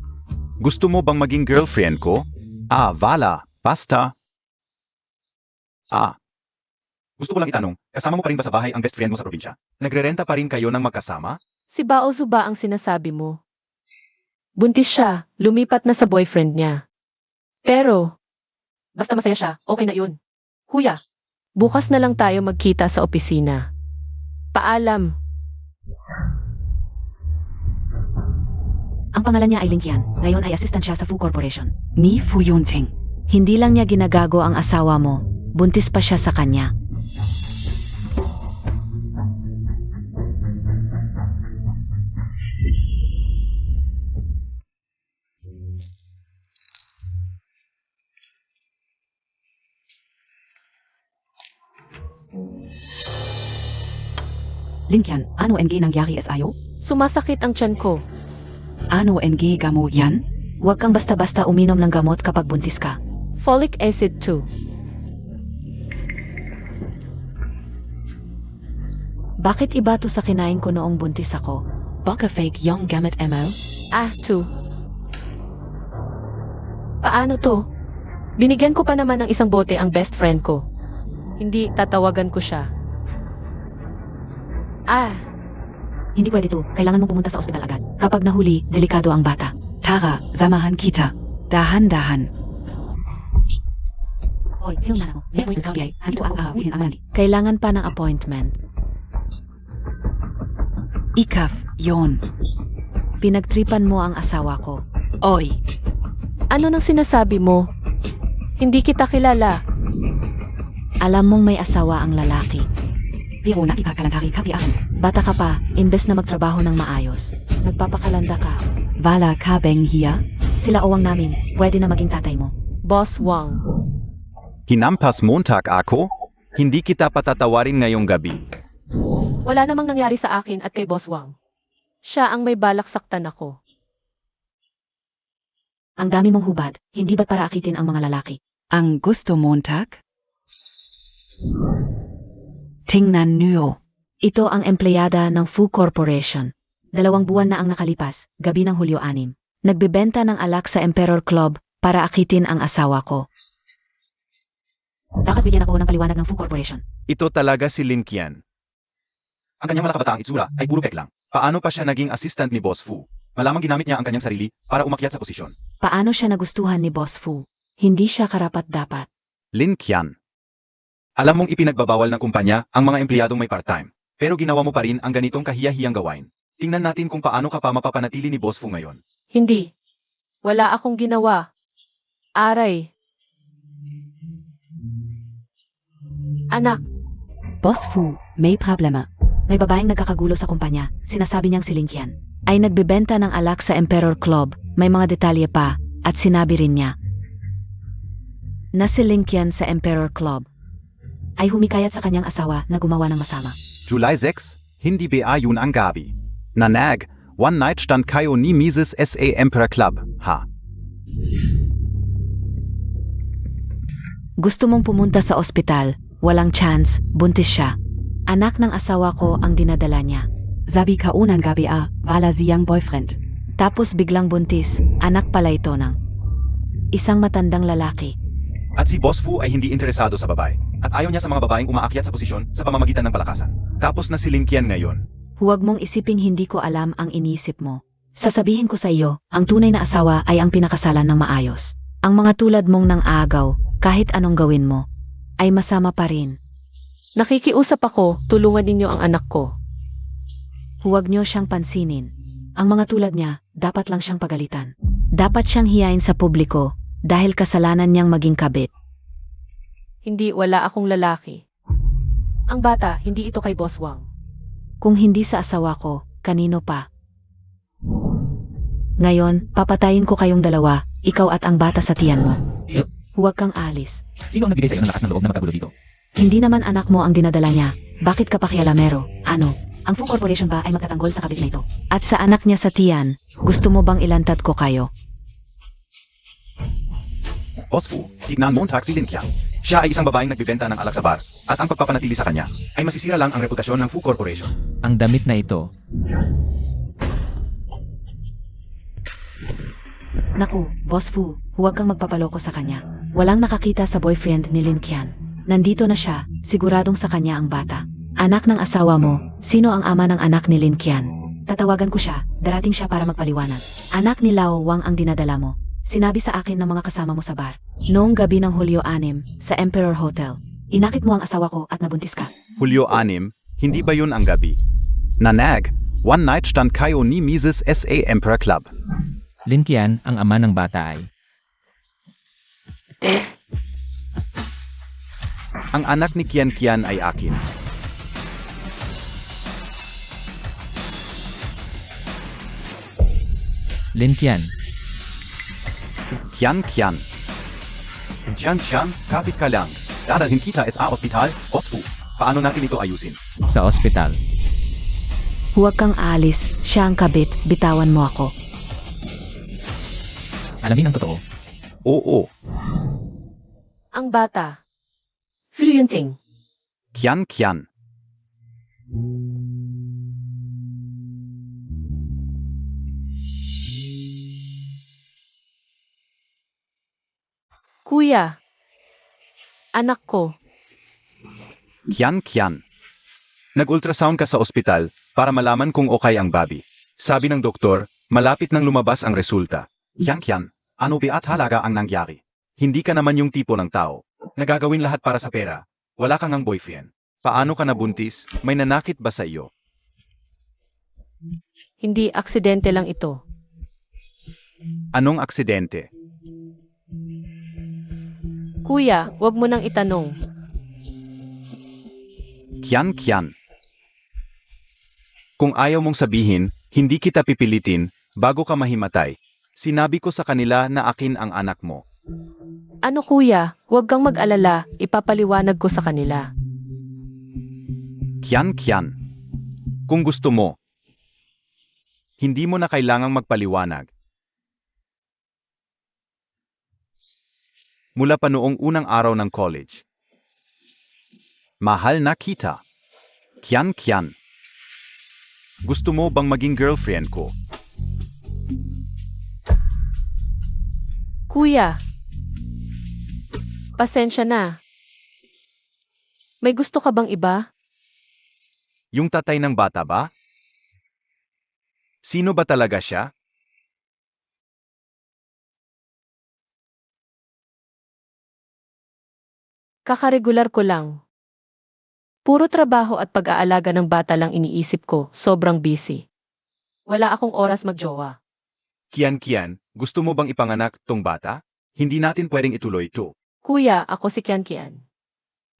Gusto mo bang maging girlfriend ko? Vala, basta. Gusto ko lang itanong, kasama mo pa rin ba sa bahay ang best friend mo sa probinsya? Nagre-renta pa rin kayo ng magkasama? Si Bao Zuba ang sinasabi mo. Buntis siya, lumipat na sa boyfriend niya. Pero, basta masaya siya, okay na yun. Kuya, bukas na lang tayo magkita sa opisina. Paalam. Ang pangalan niya ay Lin Qian. Ngayon ay assistant siya sa Fu Corporation. Ni Fu Yunting. Hindi lang niya ginagago ang asawa mo. Buntis pa siya sa kanya. Lin Qian, ano ang nangyari sa'yo? Sumasakit ang tiyan ko. Ano ang gamo yan? Huwag kang basta-basta uminom ng gamot kapag buntis ka. Folic acid 2. Bakit iba to sa kinain ko noong buntis ako? Baka fake young gamit ML? 2. Paano to? Binigyan ko pa naman ng isang bote ang best friend ko. Hindi, tatawagan ko siya. Hindi pwede to. Kailangan mong pumunta sa ospital agad. Kapag nahuli, delikado ang bata. Tara, samahan kita. Dahan-dahan. Hoy, sino na ako? Meron ka biyay, handito ako hahawihin ang landi. Kailangan pa ng appointment. Ikaf, yon. Pinagtripan mo ang asawa ko. Oy, Ano nang sinasabi mo? Hindi kita kilala. Alam mong may asawa ang lalaki. pero nakipakalantari ka biyaan. Bata ka pa, imbes na magtrabaho ng maayos. Nagpapakalanda ka. Vala ka bang hiya? Sila uwang namin. Pwede na maging tatay mo. Boss Wang. Hinampas Montag ako? Hindi kita patatawarin ngayong gabi. Wala namang nangyari sa akin at kay Boss Wang. Siya ang may balak saktan ako. Ang dami mong hubad. Hindi ba't para akitin ang mga lalaki? Ang gusto Montag? Tingnan niyo. Ito ang empleyada ng Fu Corporation. 2 buwan na ang nakalipas, gabi ng Hulyo 6. Nagbebenta ng alak sa Emperor Club para akitin ang asawa ko. Dapat bigyan ako ng paliwanag ng Fu Corporation. Ito talaga si Lin Qian. Ang kanyang malakabataang itsura ay puro pek lang. Paano pa siya naging assistant ni Boss Fu? Malamang ginamit niya ang kanyang sarili para umakyat sa posisyon. Paano siya nagustuhan ni Boss Fu? Hindi siya karapat-dapat. Lin Qian. Alam mong ipinagbabawal ng kumpanya ang mga empleyadong may part-time. Pero ginawa mo pa rin ang ganitong kahiya-hiyang gawain. Tingnan natin kung paano ka pa mapapanatili ni Boss Fu ngayon. Hindi. Wala akong ginawa. Aray. Anak, Boss Fu, may problema. May babaeng nagkakagulo sa kumpanya, sinasabi niyang si Linkian ay nagbebenta ng alak sa Emperor Club, may mga detalye pa, at sinabi rin niya na si Linkian sa Emperor Club ay humikayat sa kanyang asawa na gumawa ng masama. July 6, hindi ba yun ang gabi? Nanag, one night stand kayo ni Mrs. SA Emperor Club, ha? Gusto mong pumunta sa ospital, walang chance, buntis siya. Anak ng asawa ko ang dinadala niya. Sabi ka unang gabi wala siyang boyfriend. Tapos biglang buntis, anak pala ito ng isang matandang lalaki. At si Boss Fu ay hindi interesado sa babae. At ayaw niya sa mga babaeng umaakyat sa posisyon sa pamamagitan ng palakasan. Tapos na si Linkian ngayon. Huwag mong isiping hindi ko alam ang inisip mo. Sasabihin ko sa iyo, ang tunay na asawa ay ang pinakasalan ng maayos. Ang mga tulad mong nang agaw, kahit anong gawin mo, ay masama pa rin. Nakikiusap ako, tulungan ninyo ang anak ko. Huwag niyo siyang pansinin. Ang mga tulad niya, dapat lang siyang pagalitan. Dapat siyang hiyain sa publiko dahil kasalanan niyang maging kabit. Hindi, wala akong lalaki. Ang bata, hindi ito kay Boss Wang. Kung hindi sa asawa ko, kanino pa? Ngayon, papatayin ko kayong dalawa, ikaw at ang bata sa tiyan mo. Huwag kang alis. Sino ang nagbigay sa iyo ng lakas ng loob na magkagulo dito? Hindi naman anak mo ang dinadala niya. Bakit ka pakialamero? Ano? Ang Fu Corporation ba ay magtatanggol sa kabit na ito? At sa anak niya sa tiyan, gusto mo bang ilantad ko kayo? Boss Fu, tignan Montag si Linkian. Siya ay isang babaeng nagbibenta ng alak sa bar. At ang pagpapanatili sa kanya ay masisira lang ang reputasyon ng Fu Corporation. Ang damit na ito, Naku, Boss Fu, huwag kang magpapaloko sa kanya. Walang nakakita sa boyfriend ni Linkian. Nandito na siya, siguradong sa kanya ang bata. Anak ng asawa mo, sino ang ama ng anak ni Linkian? Tatawagan ko siya, darating siya para magpaliwanag. Anak ni Lao Wang ang dinadala mo. Sinabi sa akin ng mga kasama mo sa bar. Noong gabi ng Hulyo 6, sa Emperor Hotel. Inakit mo ang asawa ko at nabuntis ka. Hulyo 6, hindi ba yun ang gabi? Nanag, one night stand kayo ni Mrs. SA Emperor Club. Linkian, ang ama ng bata ay Ang anak ni Kian Kian ay akin. Linkian. Kian Kian. Tian Tian, kapit ka lang. Dadalhin kita sa ospital, Boss Fu. Paano natin ito ayusin? Sa ospital. Huwag kang alis, siya ang kabit, bitawan mo ako. Alamin ang totoo. Oo, Ang bata. Fluyunting. Kian Kian. Kuya. Anak ko. Kian Kian. Nag-ultrasound ka sa ospital para malaman kung okay ang baby. Sabi ng doktor, malapit nang lumabas ang resulta. Kian Kian, ano ba at halaga ang nangyari? Hindi ka naman yung tipo ng tao. Nagagawin lahat para sa pera. Wala kang ang boyfriend. Paano ka nabuntis? May nanakit ba sa iyo? Hindi, aksidente lang ito. Anong aksidente? Kuya, wag mo nang itanong. Kian Kian. Kung ayaw mong sabihin, hindi kita pipilitin, bago ka mahimatay. Sinabi ko sa kanila na akin ang anak mo. Ano kuya, wag kang mag-alala, ipapaliwanag ko sa kanila. Kian Kian. Kung gusto mo, hindi mo na kailangang magpaliwanag. Mula pa noong unang araw ng college. Mahal na kita. Kian Kian. Gusto mo bang maging girlfriend ko? Kuya. Pasensya na. May gusto ka bang iba? Yung tatay ng bata ba? Sino ba talaga siya? Kakaregular ko lang. Puro trabaho at pag-aalaga ng bata lang iniisip ko, sobrang busy. Wala akong oras magjowa. Kian Kian, gusto mo bang ipanganak tong bata? Hindi natin pwedeng ituloy ito. Kuya, ako si Kian Kian.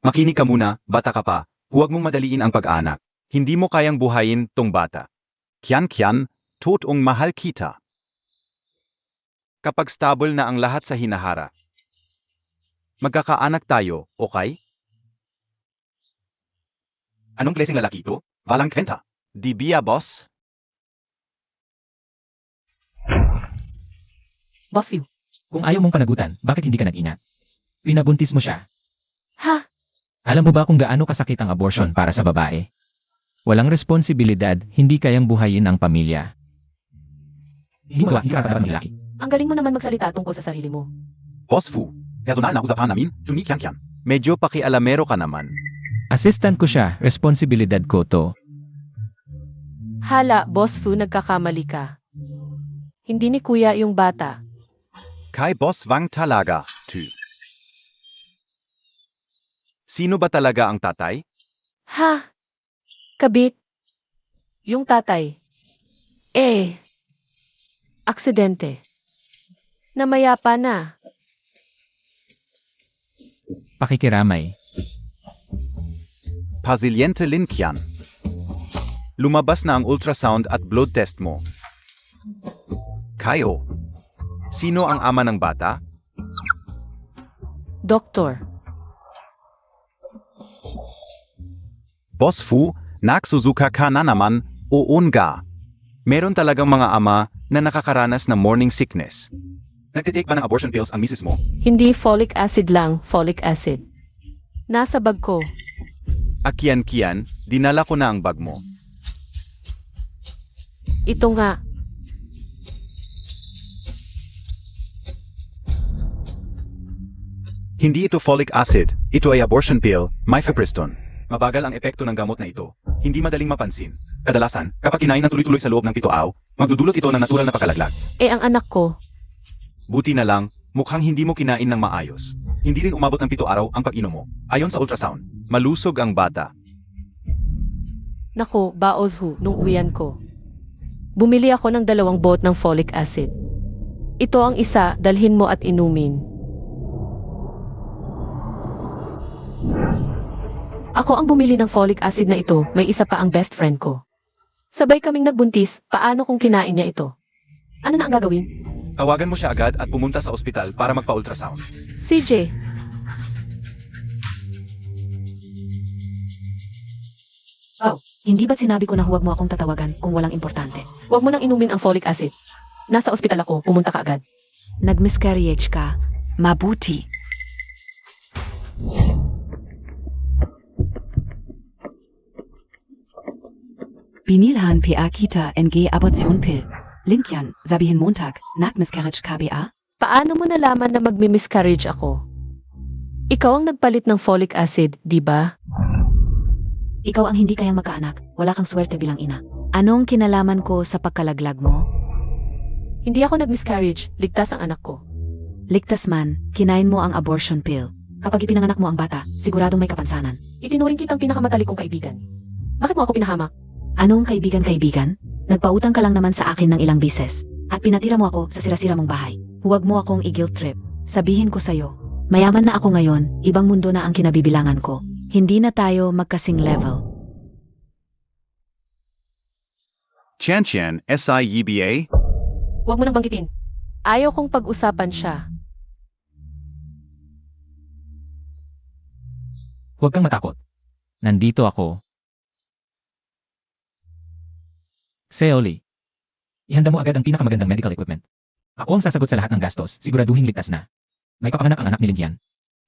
Makinig ka muna, bata ka pa. Huwag mong madaliin ang pag-anak. Hindi mo kayang buhayin tong bata. Kian, totoong mahal kita. Kapag stable na ang lahat sa hinahara, magkakaanak tayo, okay? Anong klaseng lalaki ito? Walang kwenta. Di biya, boss? Boss Fu. Kung ayaw mong panagutan, bakit hindi ka nag-ingat? Pinabuntis mo siya. Ha? Alam mo ba kung gaano kasakit ang abortion para sa babae? Walang responsibilidad, hindi kayang buhayin ang pamilya. Hindi mo hindi ka dapat lalaki. Ang galing mo naman magsalita tungkol sa sarili mo. Boss Fu, personal na usapan namin, Kian. Medyo pakialamero ka naman. Assistant ko siya, responsibilidad ko to. Hala, Boss Fu, nagkakamali ka. Hindi ni kuya yung bata. Kay Boss Wang talaga, tu. Sino ba talaga ang tatay? Ha? Kabit? Yung tatay. Aksidente. Namayapa na. Pakikiramay. Pasiliente Kian. Lumabas na ang ultrasound at blood test mo. Kayo. Sino ang ama ng bata? Doktor. Boss Fu, naksuzuka ka na naman, uunga. Meron talagang mga ama na nakakaranas ng morning sickness. Nagtitake ba ng abortion pills ang misis mo? Hindi folic acid lang, folic acid. Nasa bag ko. Kian, dinala ko na ang bag mo. Ito nga. Hindi ito folic acid, ito ay abortion pill, mifepristone. Mabagal ang epekto ng gamot na ito. Hindi madaling mapansin. Kadalasan, kapag kinain ng tuloy-tuloy sa loob ng 7 araw, magdudulot ito ng natural na pakalaglag. Ang anak ko. Buti na lang, mukhang hindi mo kinain ng maayos. Hindi rin umabot ng 7 araw ang pag-inom mo. Ayon sa ultrasound, malusog ang bata. Nako, baos hu, nung uwian ko. Bumili ako ng 2 bot ng folic acid. Ito ang isa, dalhin mo at inumin. Ako ang bumili ng folic acid na ito, may isa pa ang best friend ko. Sabay kaming nagbuntis, paano kung kinain niya ito? Ano na ang gagawin? Tawagan mo siya agad at pumunta sa ospital para magpa-ultrasound. CJ, Hindi ba't sinabi ko na huwag mo akong tatawagan kung walang importante? huwag mo nang inumin ang folic acid. Nasa ospital ako, pumunta ka agad. Nag-miscarriage ka. Mabuti. Binilhan PA Kita NG Abortion Pill. Linkian, sabihin Montag, nach Miscarriage KBA? Paano mo nalaman na magmi-miscarriage ako? Ikaw ang nagpalit ng folic acid, di ba? Ikaw ang hindi kayang magkaanak. Wala kang swerte bilang ina. Anong kinalaman ko sa pagkalaglag mo? Hindi ako nag-miscarriage, ligtas ang anak ko. Ligtas man, kinain mo ang abortion pill. Kapag ipinanganak mo ang bata, siguradong may kapansanan. Itinuring kitang pinakamatalik kong kaibigan. Bakit mo ako pinahamak? Anong kaibigan-kaibigan? Nagpautang ka lang naman sa akin ng ilang bises. At pinatira mo ako sa sira-sira mong bahay. Huwag mo akong i-guilt trip. Sabihin ko sa'yo, mayaman na ako ngayon, ibang mundo na ang kinabibilangan ko. Hindi na tayo magkasing level. Tian, SIEBA? Huwag mo nang banggitin. Ayaw kong pag-usapan siya. Huwag kang matakot. Nandito ako. Seoli. Ihanda mo agad ang pinakamagandang medical equipment. Ako ang sasagot sa lahat ng gastos, siguraduhin ligtas na. May papanganak ang anak ni Lintian.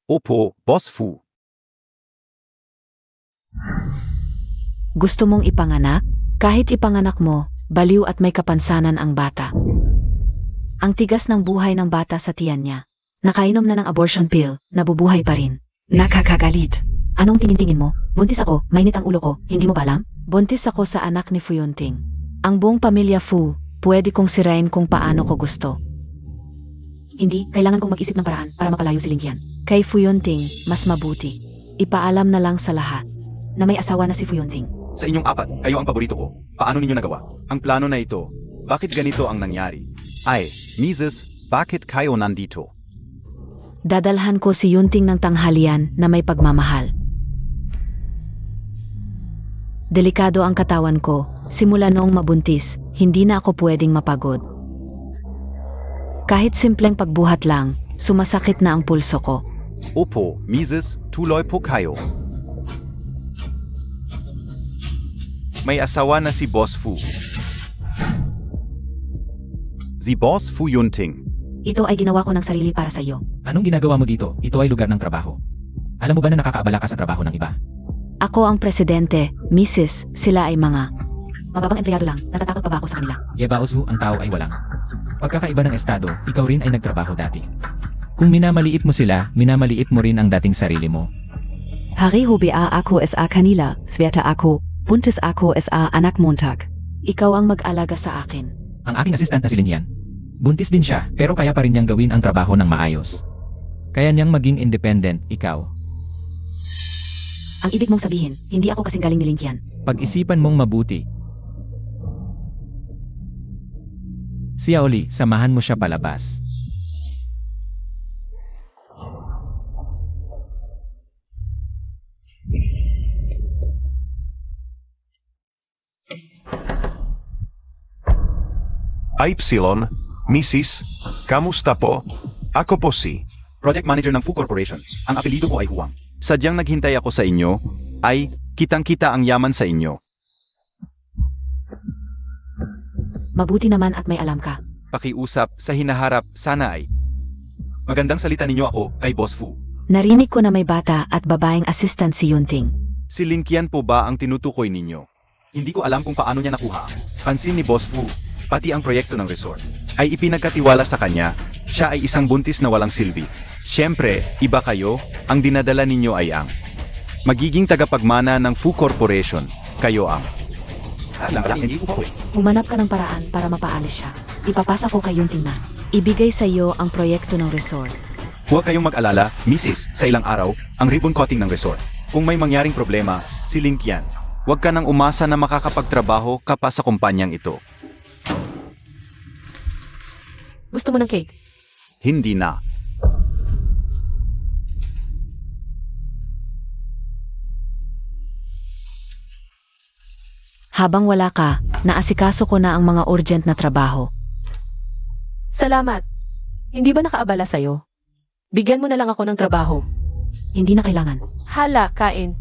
Opo, Boss Fu. Gusto mong ipanganak? Kahit ipanganak mo, baliw at may kapansanan ang bata. Ang tigas ng buhay ng bata sa tiyan niya. Nakainom na ng abortion pill, nabubuhay pa rin. Nakakagalit. Anong tingin-tingin mo? Buntis ako, mainit ang ulo ko, hindi mo ba alam? Buntis ako sa anak ni Fuyunting. Ang buong pamilya Fu, pwede kong sirain kung paano ko gusto. Hindi, kailangan kong mag-isip ng paraan para mapalayo si Linkian. Kay Fuyunting, mas mabuti. Ipaalam na lang sa lahat na may asawa na si Fuyunting. Sa inyong 4, kayo ang paborito ko. Paano ninyo nagawa? Ang plano na ito, bakit ganito ang nangyari? Ay, Mrs., bakit kayo nandito? Dadalhan ko si Yunting ng tanghalian na may pagmamahal. Delikado ang katawan ko. Simula noong mabuntis, hindi na ako pwedeng mapagod. Kahit simpleng pagbuhat lang, sumasakit na ang pulso ko. Opo, Mrs. Tuloy po kayo. May asawa na si Boss Fu. Si Boss Fu Yunting. Ito ay ginawa ko ng sarili para sa iyo. Anong ginagawa mo dito? Ito ay lugar ng trabaho. Alam mo ba na nakakaabala ka sa trabaho ng iba? Ako ang presidente, Mrs. Sila ay mga mababang empleyado lang. Natatakot pa ba ako sa kanila? Yebaosu, ang tao ay walang pagkakaiba ng estado, ikaw rin ay nagtrabaho dati. Kung minamaliit mo sila, minamaliit mo rin ang dating sarili mo. Hariho ba ako sa kanila, swerte ako, buntis ako sa anak Montag. Ikaw ang mag-alaga sa akin. Ang aking assistant na si Linyan. Buntis din siya, pero kaya pa rin niyang gawin ang trabaho ng maayos. Kaya niyang maging independent, ikaw. Ang ibig mong sabihin, hindi ako kasing galing ni Linkian. Pag-isipan mong mabuti. Si Aoli, samahan mo siya palabas. Ypsilon, Mrs. Kamusta po? Ako po si Project Manager ng Fu Corporation. Ang apelido ko ay Huang. Sadyang naghintay ako sa inyo, ay kitang-kita ang yaman sa inyo. Mabuti naman at may alam ka. Pakiusap sa hinaharap, sana ay. Magandang salita ninyo ako kay Boss Fu. Narinig ko na may bata at babaeng assistant si Yunting. Si Linkian po ba ang tinutukoy ninyo? Hindi ko alam kung paano niya nakuha. Pansin ni Boss Fu, pati ang proyekto ng resort, ay ipinagkatiwala sa kanya. Siya ay isang buntis na walang silbi. Siyempre, iba kayo, ang dinadala ninyo ay ang magiging tagapagmana ng Fu Corporation. Kayo ang Humanap ka ng paraan para mapaalis siya. Ipapasa ko kay Yunting na. Ibigay sa iyo ang proyekto ng resort. Huwag kayong mag-alala, Mrs. Sa ilang araw, ang ribbon cutting ng resort. Kung may mangyaring problema, si Linkian. Huwag ka nang umasa na makakapagtrabaho ka pa sa kumpanyang ito. Gusto mo ng cake? Hindi na. Habang wala ka, naasikaso ko na ang mga urgent na trabaho. Salamat. Hindi ba nakaabala sa'yo? Bigyan mo na lang ako ng trabaho. Hindi na kailangan. Hala, kain.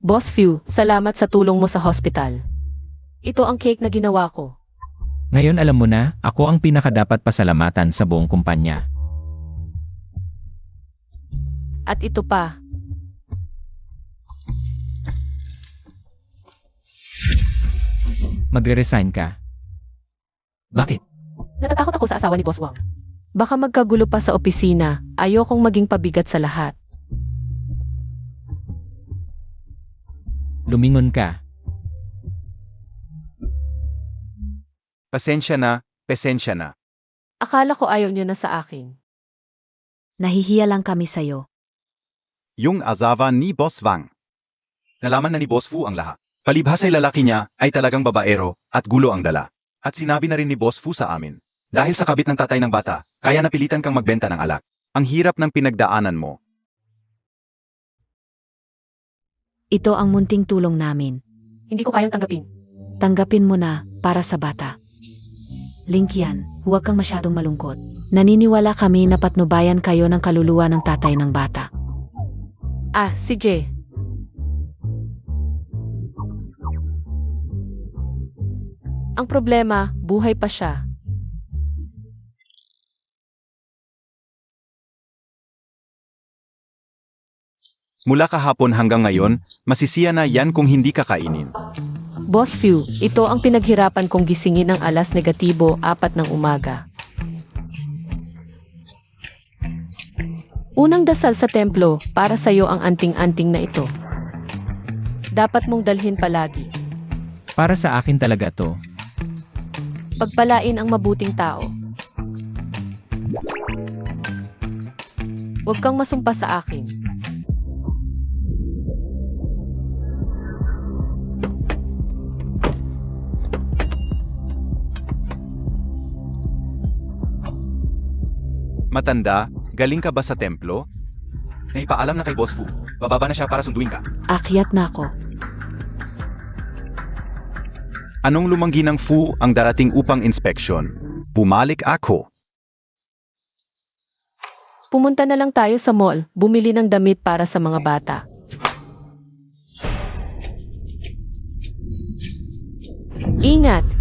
Boss Fu, salamat sa tulong mo sa hospital. Ito ang cake na ginawa ko. Ngayon alam mo na, ako ang pinakadapat pasalamatan sa buong kumpanya. At ito pa. Magre-resign ka. Bakit? Natatakot ako sa asawa ni Boss Wang. Baka magkagulo pa sa opisina. Ayokong maging pabigat sa lahat. Lumingon ka. Pasensya na, pesensya na. Akala ko ayaw niyo na sa akin. Nahihiya lang kami sa'yo. Yung asawa ni Boss Wang. Nalaman na ni Boss Fu ang lahat. Palibhas ay lalaki niya ay talagang babaero at gulo ang dala. At sinabi na rin ni Boss Fu sa amin. Dahil sa kabit ng tatay ng bata, kaya napilitan kang magbenta ng alak. Ang hirap ng pinagdaanan mo. Ito ang munting tulong namin. Hindi ko kayang tanggapin. Tanggapin mo na para sa bata. Linkian, huwag kang masyadong malungkot. Naniniwala kami na patnubayan kayo ng kaluluwa ng tatay ng bata. Ah, si Jay. Ang problema, buhay pa siya. Mula kahapon hanggang ngayon, masisiya na yan kung hindi kakainin. Boss Fu, ito ang pinaghirapan kong gisingin ng alas negatibo 4 ng umaga. Unang dasal sa templo, para sa'yo ang anting-anting na ito. Dapat mong dalhin palagi. Para sa akin talaga to. Pagpalain ang mabuting tao. Huwag kang masumpa sa akin. Matanda, galing ka ba sa templo? Naipaalam na kay Boss Fu. Bababa na siya para sunduin ka. Akyat na ako. Anong lumanggi ng Fu ang darating upang inspeksyon? Bumalik ako. Pumunta na lang tayo sa mall, bumili ng damit para sa mga bata. Ingat!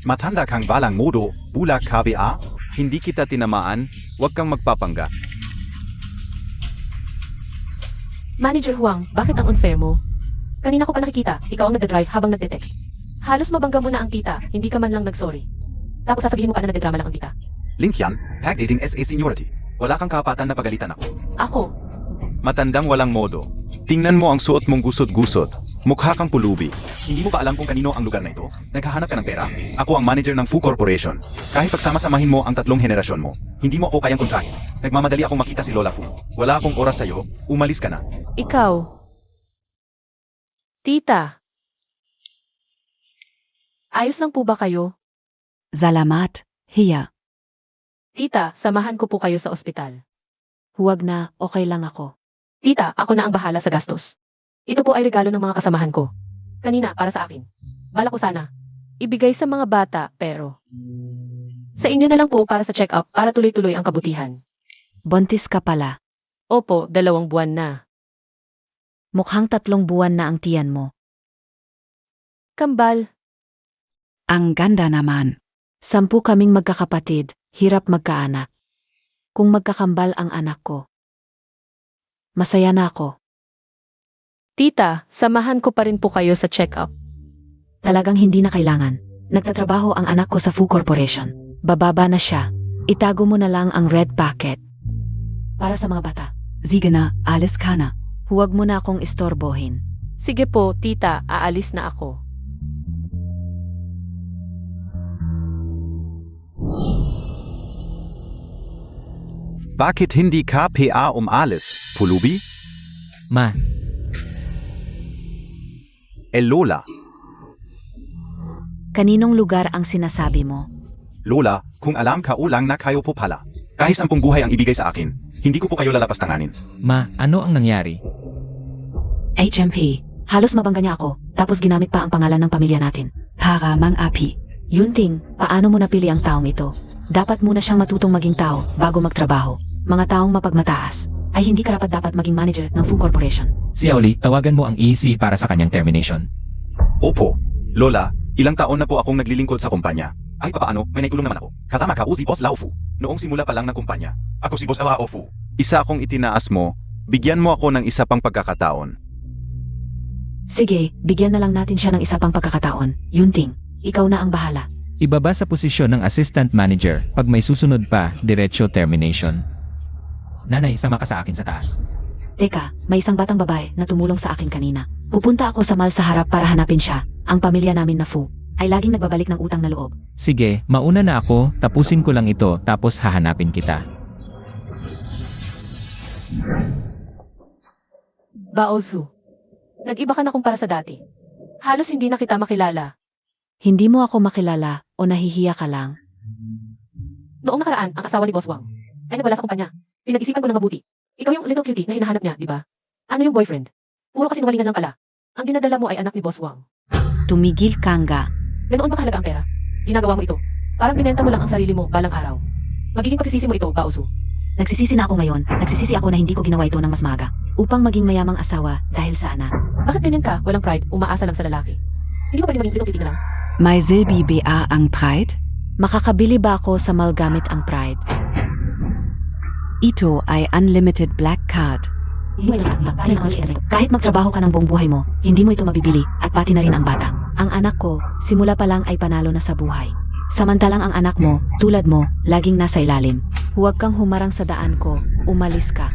Matanda kang balang modo, bulak KBA? Hindi kita tinamaan, huwag kang magpapangga. Manager Huang, bakit ang unfair mo? Kanina ko pa nakikita, ikaw ang nagdadrive habang nagte-text. Halos mabangga mo na ang tita, hindi ka man lang nagsorry. Tapos sasabihin mo pa na nagdrama lang ang tita. Link yan, tag dating SA seniority. Wala kang kapatan na pagalitan ako. Ako, Matandang walang modo. Tingnan mo ang suot mong gusot-gusot. Mukha kang pulubi. Hindi mo pa alam kung kanino ang lugar na ito? Naghahanap ka ng pera? Ako ang manager ng Fu Corporation. Kahit pagsama-samahin mo ang 3 henerasyon mo, hindi mo ako kayang kontrahin. Nagmamadali akong makita si Lola Fu. Wala akong oras sa'yo, umalis ka na. ikaw. Tita. Ayos lang po ba kayo? Salamat, Hiya. Tita, samahan ko po kayo sa ospital. Huwag na, okay lang ako. Tita, ako na ang bahala sa gastos. Ito po ay regalo ng mga kasamahan ko. Kanina, para sa akin. Bala ko sana. Ibigay sa mga bata, pero... Sa inyo na lang po para sa check-up para tuloy-tuloy ang kabutihan. Buntis ka pala. Opo, 2 buwan na. Mukhang 3 buwan na ang tiyan mo. Kambal, Ang ganda naman. 10 kaming magkakapatid, hirap magkaanak. Kung magkakambal ang anak ko. Masaya na ako. tita, samahan ko pa rin po kayo sa check-up. Talagang hindi na kailangan. Nagtatrabaho ang anak ko sa Fu Corporation. Bababa na siya. Itago mo na lang ang red packet. Para sa mga bata. Sige na, alis ka na. Huwag mo na akong istorbohin. Sige po, tita, aalis na ako. Bakit hindi ka PA umalis, pulubi? Ma, Lola. Kaninong lugar ang sinasabi mo? Lola, kung alam ka ulang na kayo po pala. Kahit 10 buhay ang ibigay sa akin, hindi ko po kayo lalapastanganin. ma, ano ang nangyari? HMP. Halos mabangga niya ako, tapos ginamit pa ang pangalan ng pamilya natin. Para mang-api. Yunting, paano mo napili ang taong ito? Dapat muna siyang matutong maging tao bago magtrabaho. Mga taong mapagmataas ay hindi karapat-dapat maging manager ng Fu Corporation. Si Oli, tawagan mo ang EC para sa kanyang termination. Opo. Lola, ilang taon na po akong naglilingkod sa kumpanya. Ay papaano, may naikulong naman ako. Kasama ka si Boss Lao Fu. Noong simula pa lang ng kumpanya. Ako si Boss Lao Fu. Isa akong itinaas mo, bigyan mo ako ng isa pang pagkakataon. Sige, bigyan na lang natin siya ng isa pang pagkakataon. Yunting, ikaw na ang bahala. Ibaba sa posisyon ng assistant manager. Pag may susunod pa, diretso termination. Nanay, sama ka sa akin sa taas. Teka, may isang batang babae na tumulong sa akin kanina. Pupunta ako sa mall sa harap para hanapin siya. Ang pamilya namin na Fu ay laging nagbabalik ng utang na loob. Sige, mauna na ako, tapusin ko lang ito, tapos hahanapin kita. Baozu, nag-iba ka na kumpara sa dati. Halos hindi na kita makilala. Hindi mo ako makilala o nahihiya ka lang. Noong nakaraan, ang asawa ni Boss Wang ay nagwala sa kumpanya. Pinag-isipan ko ng mabuti. Ikaw yung little cutie na hinahanap niya, di ba? Ano yung boyfriend? Puro kasinungalingan lang pala. Ang dinadala mo ay anak ni Boss Wang. Tumigil ka nga. Ganoon ba kahalaga ang pera? Ginagawa mo ito. Parang binenta mo lang ang sarili mo balang araw. Magiging pagsisisi mo ito, Baozu. Nagsisisi na ako ngayon. Nagsisisi ako na hindi ko ginawa ito ng mas maaga. Upang maging mayamang asawa dahil sa anak. Bakit ganyan ka? Walang pride, umaasa lang sa lalaki. Hindi mo pwede maging little cutie na lang? May Silbi BA ang pride? Makakabili ba ako sa mall gamit ang Pride? Ito ay unlimited black card. Hindi mo ito pati ang maliit ito. Kahit magtrabaho ka ng buong buhay mo, hindi mo ito mabibili at pati na rin ang bata. Ang anak ko, simula pa lang ay panalo na sa buhay. Samantalang ang anak mo, tulad mo, laging nasa ilalim. Huwag kang humarang sa daan ko, umalis ka.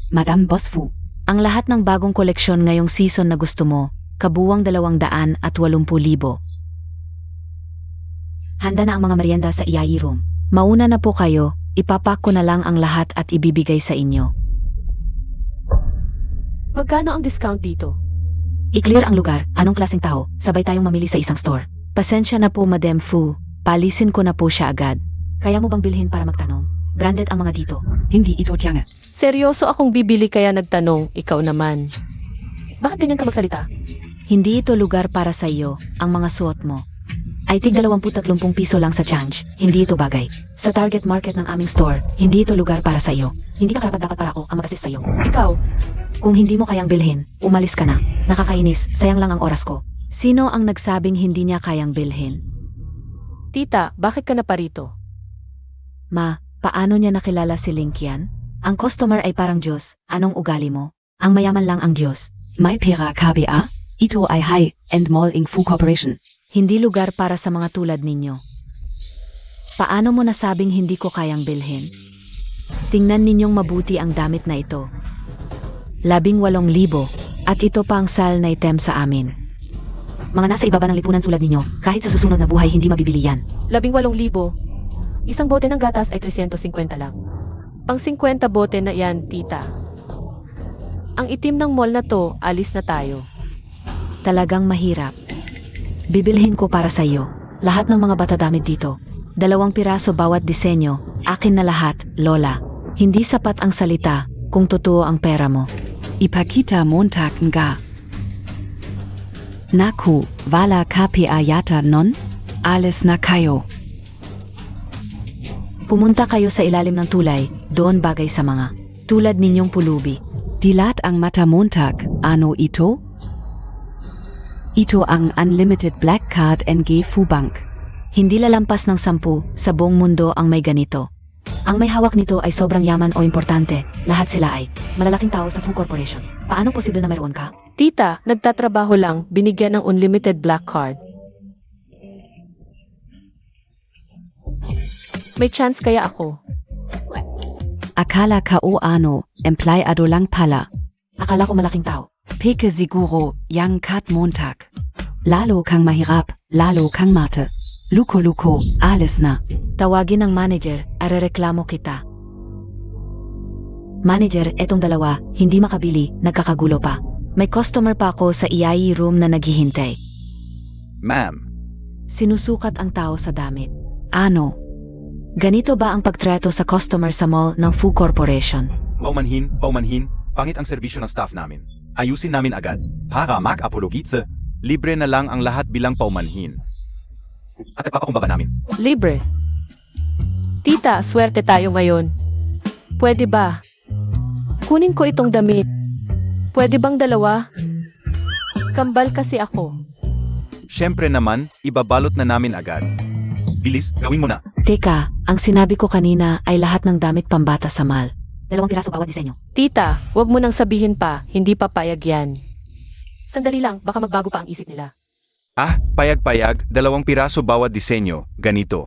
Madam Boss Fu. Ang lahat ng bagong koleksyon ngayong season na gusto mo, kabuwang 280,000. Handa na ang mga merienda sa EIE room. Mauna na po kayo, ipapak ko na lang ang lahat at ibibigay sa inyo. Magkano ang discount dito? I-clear ang lugar, anong klaseng tao, sabay tayong mamili sa isang store. Pasensya na po Madam Fu, palisin ko na po siya agad. Kaya mo bang bilhin para magtanong? Branded ang mga dito. Hindi ito tiyange. Seryoso akong bibili kaya nagtanong, ikaw naman. Bakit ganyan ka magsalita? Hindi ito lugar para sa iyo, ang mga suot mo. Ay tig 20-30 piso lang sa change, hindi ito bagay. Sa target market ng aming store, hindi ito lugar para sa iyo. Hindi ka karapat-dapat para ako ang mag-assist sa iyo. Ikaw, kung hindi mo kayang bilhin, umalis ka na. Nakakainis, sayang lang ang oras ko. Sino ang nagsabing hindi niya kayang bilhin? Tita, bakit ka na parito? Ma, paano niya nakilala si Linkian? Ang customer ay parang Diyos, anong ugali mo? Ang mayaman lang ang Diyos. May pera KBA. Ito ay high-end mall in Fu Corporation. Hindi lugar para sa mga tulad ninyo. Paano mo nasabing hindi ko kayang bilhin? Tingnan ninyong mabuti ang damit na ito. 18,000 at ito pa ang sale na item sa amin. Mga nasa ibaba ng lipunan tulad ninyo, kahit sa susunod na buhay hindi mabibili yan. 18,000. Isang bote ng gatas ay 350 lang. Pang 50 bote na yan, tita. Ang itim ng mall na to, alis na tayo. Talagang mahirap. Bibilhin ko para sa iyo. Lahat ng mga bata damit dito. 2 piraso bawat disenyo. Akin na lahat, Lola. Hindi sapat ang salita kung totoo ang pera mo. Ipakita Montag nga. Naku, wala KPA yata non? Alis na kayo. Pumunta kayo sa ilalim ng tulay, doon bagay sa mga tulad ninyong pulubi. Dilat ang mata Montag, ano ito? Ito ang Unlimited Black Card NG Fu Bank. Hindi lalampas ng 10 sa buong mundo ang may ganito. Ang may hawak nito ay sobrang yaman o importante. Lahat sila ay malalaking tao sa Fu Corporation. Paano posible na mayroon ka? Tita, nagtatrabaho lang, binigyan ng unlimited black card. May chance kaya ako. Akala ka o ano, empleyado lang pala. Akala ko malaking tao. Peke siguro, yang kat Montag. Lalo kang mahirap, lalo kang mate. Luko-luko, alis na. Tawagin ng manager, arereklamo kita. Manager, etong dalawa, hindi makabili, nagkakagulo pa. May customer pa ako sa EIE room na naghihintay. Ma'am, Sinusukat ang tao sa damit. Ano? Ganito ba ang pagtrato sa customer sa mall ng Fu Corporation? paumanhin, pangit ang serbisyo ng staff namin. Ayusin namin agad. Para mag-apologitse, libre na lang ang lahat bilang paumanhin. At ipapakumbaba namin. Libre. Tita, swerte tayo ngayon. Pwede ba? Kunin ko itong damit. Pwede bang 2? Kambal kasi ako. Siyempre naman, ibabalot na namin agad. Bilis, gawin mo na. Teka, ang sinabi ko kanina ay lahat ng damit pambata sa mall. 2 piraso bawat disenyo. Tita, wag mo nang sabihin pa, hindi papayag yan. Sandali lang, baka magbago pa ang isip nila. Ah, payag-payag, 2 piraso bawat disenyo, ganito.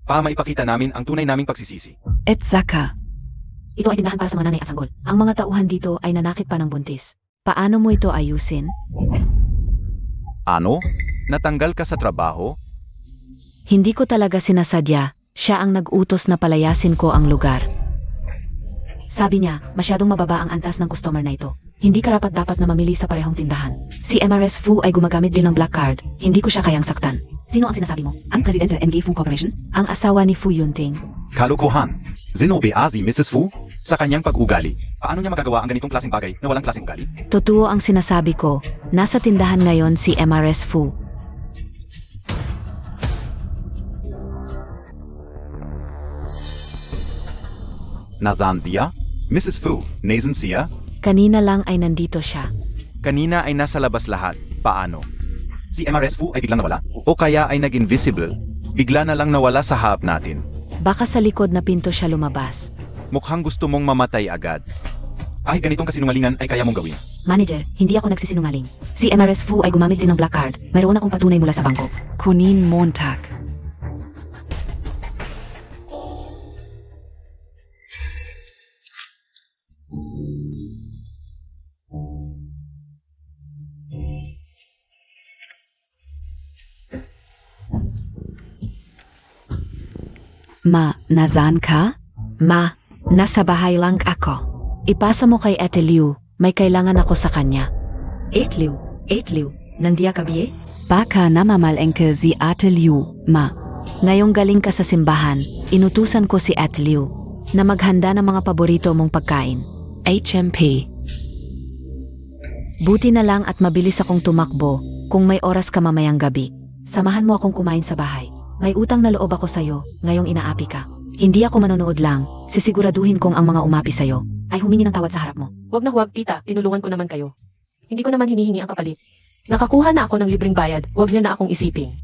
Para maipakita namin ang tunay naming pagsisisi. Et Zaka. Ito ay tindahan para sa mga nanay at sanggol. Ang mga tauhan dito ay nanakit pa ng buntis. Paano mo ito ayusin? Ano? Natanggal ka sa trabaho? Hindi ko talaga sinasadya. Siya ang nag-utos na palayasin ko ang lugar. Sabi niya, masyadong mababa ang antas ng customer na ito. Hindi karapat-dapat na mamili sa parehong tindahan. Si MRS Fu ay gumagamit din ng black card. Hindi ko siya kayang saktan. Sino ang sinasabi mo? Ang presidente ng NG Fu Corporation? Ang asawa ni Fu Yunting. Kalokohan. Zinobea si Mrs. Fu sa kanyang pag-ugali. Paano niya magagawa ang ganitong klaseng bagay na walang klaseng ugali? Totoo ang sinasabi ko. Nasa tindahan ngayon si MRS Fu. Nasaan siya? Mrs. Fu, nasan siya? Kanina lang ay nandito siya. Kanina ay nasa labas lahat. Paano? Si MRS Fu ay biglang nawala? O kaya ay nag-invisible? Bigla na lang nawala sa harap natin. Baka sa likod na pinto siya lumabas. Mukhang gusto mong mamatay agad. Ay, ganitong kasinungalingan ay kaya mong gawin. Manager, hindi ako nagsisinungaling. Si MRS Fu ay gumamit din ng black card. Mayroon akong patunay mula sa bangko. Kunin Montag. Ma, nasaan ka? Ma, nasa bahay lang ako. Ipasa mo kay Ate Liu, May kailangan ako sa kanya. Etliw, nandiya ka biye? Baka namamalengke si Ate Liu, ma. Ngayong galing ka sa simbahan, inutusan ko si Ate Liu na maghanda ng mga paborito mong pagkain. HMP. Buti na lang at mabilis akong tumakbo kung may oras ka mamayang gabi. Samahan mo akong kumain sa bahay. May utang na loob ako sa'yo, ngayong inaapi ka. Hindi ako manonood lang, sisiguraduhin kong ang mga umapi sa'yo ay humingi ng tawad sa harap mo. Huwag na huwag, tita. Tinulungan ko naman kayo. Hindi ko naman hinihingi ang kapalit. Nakakuha na ako ng libreng bayad. Huwag niyo na akong isipin.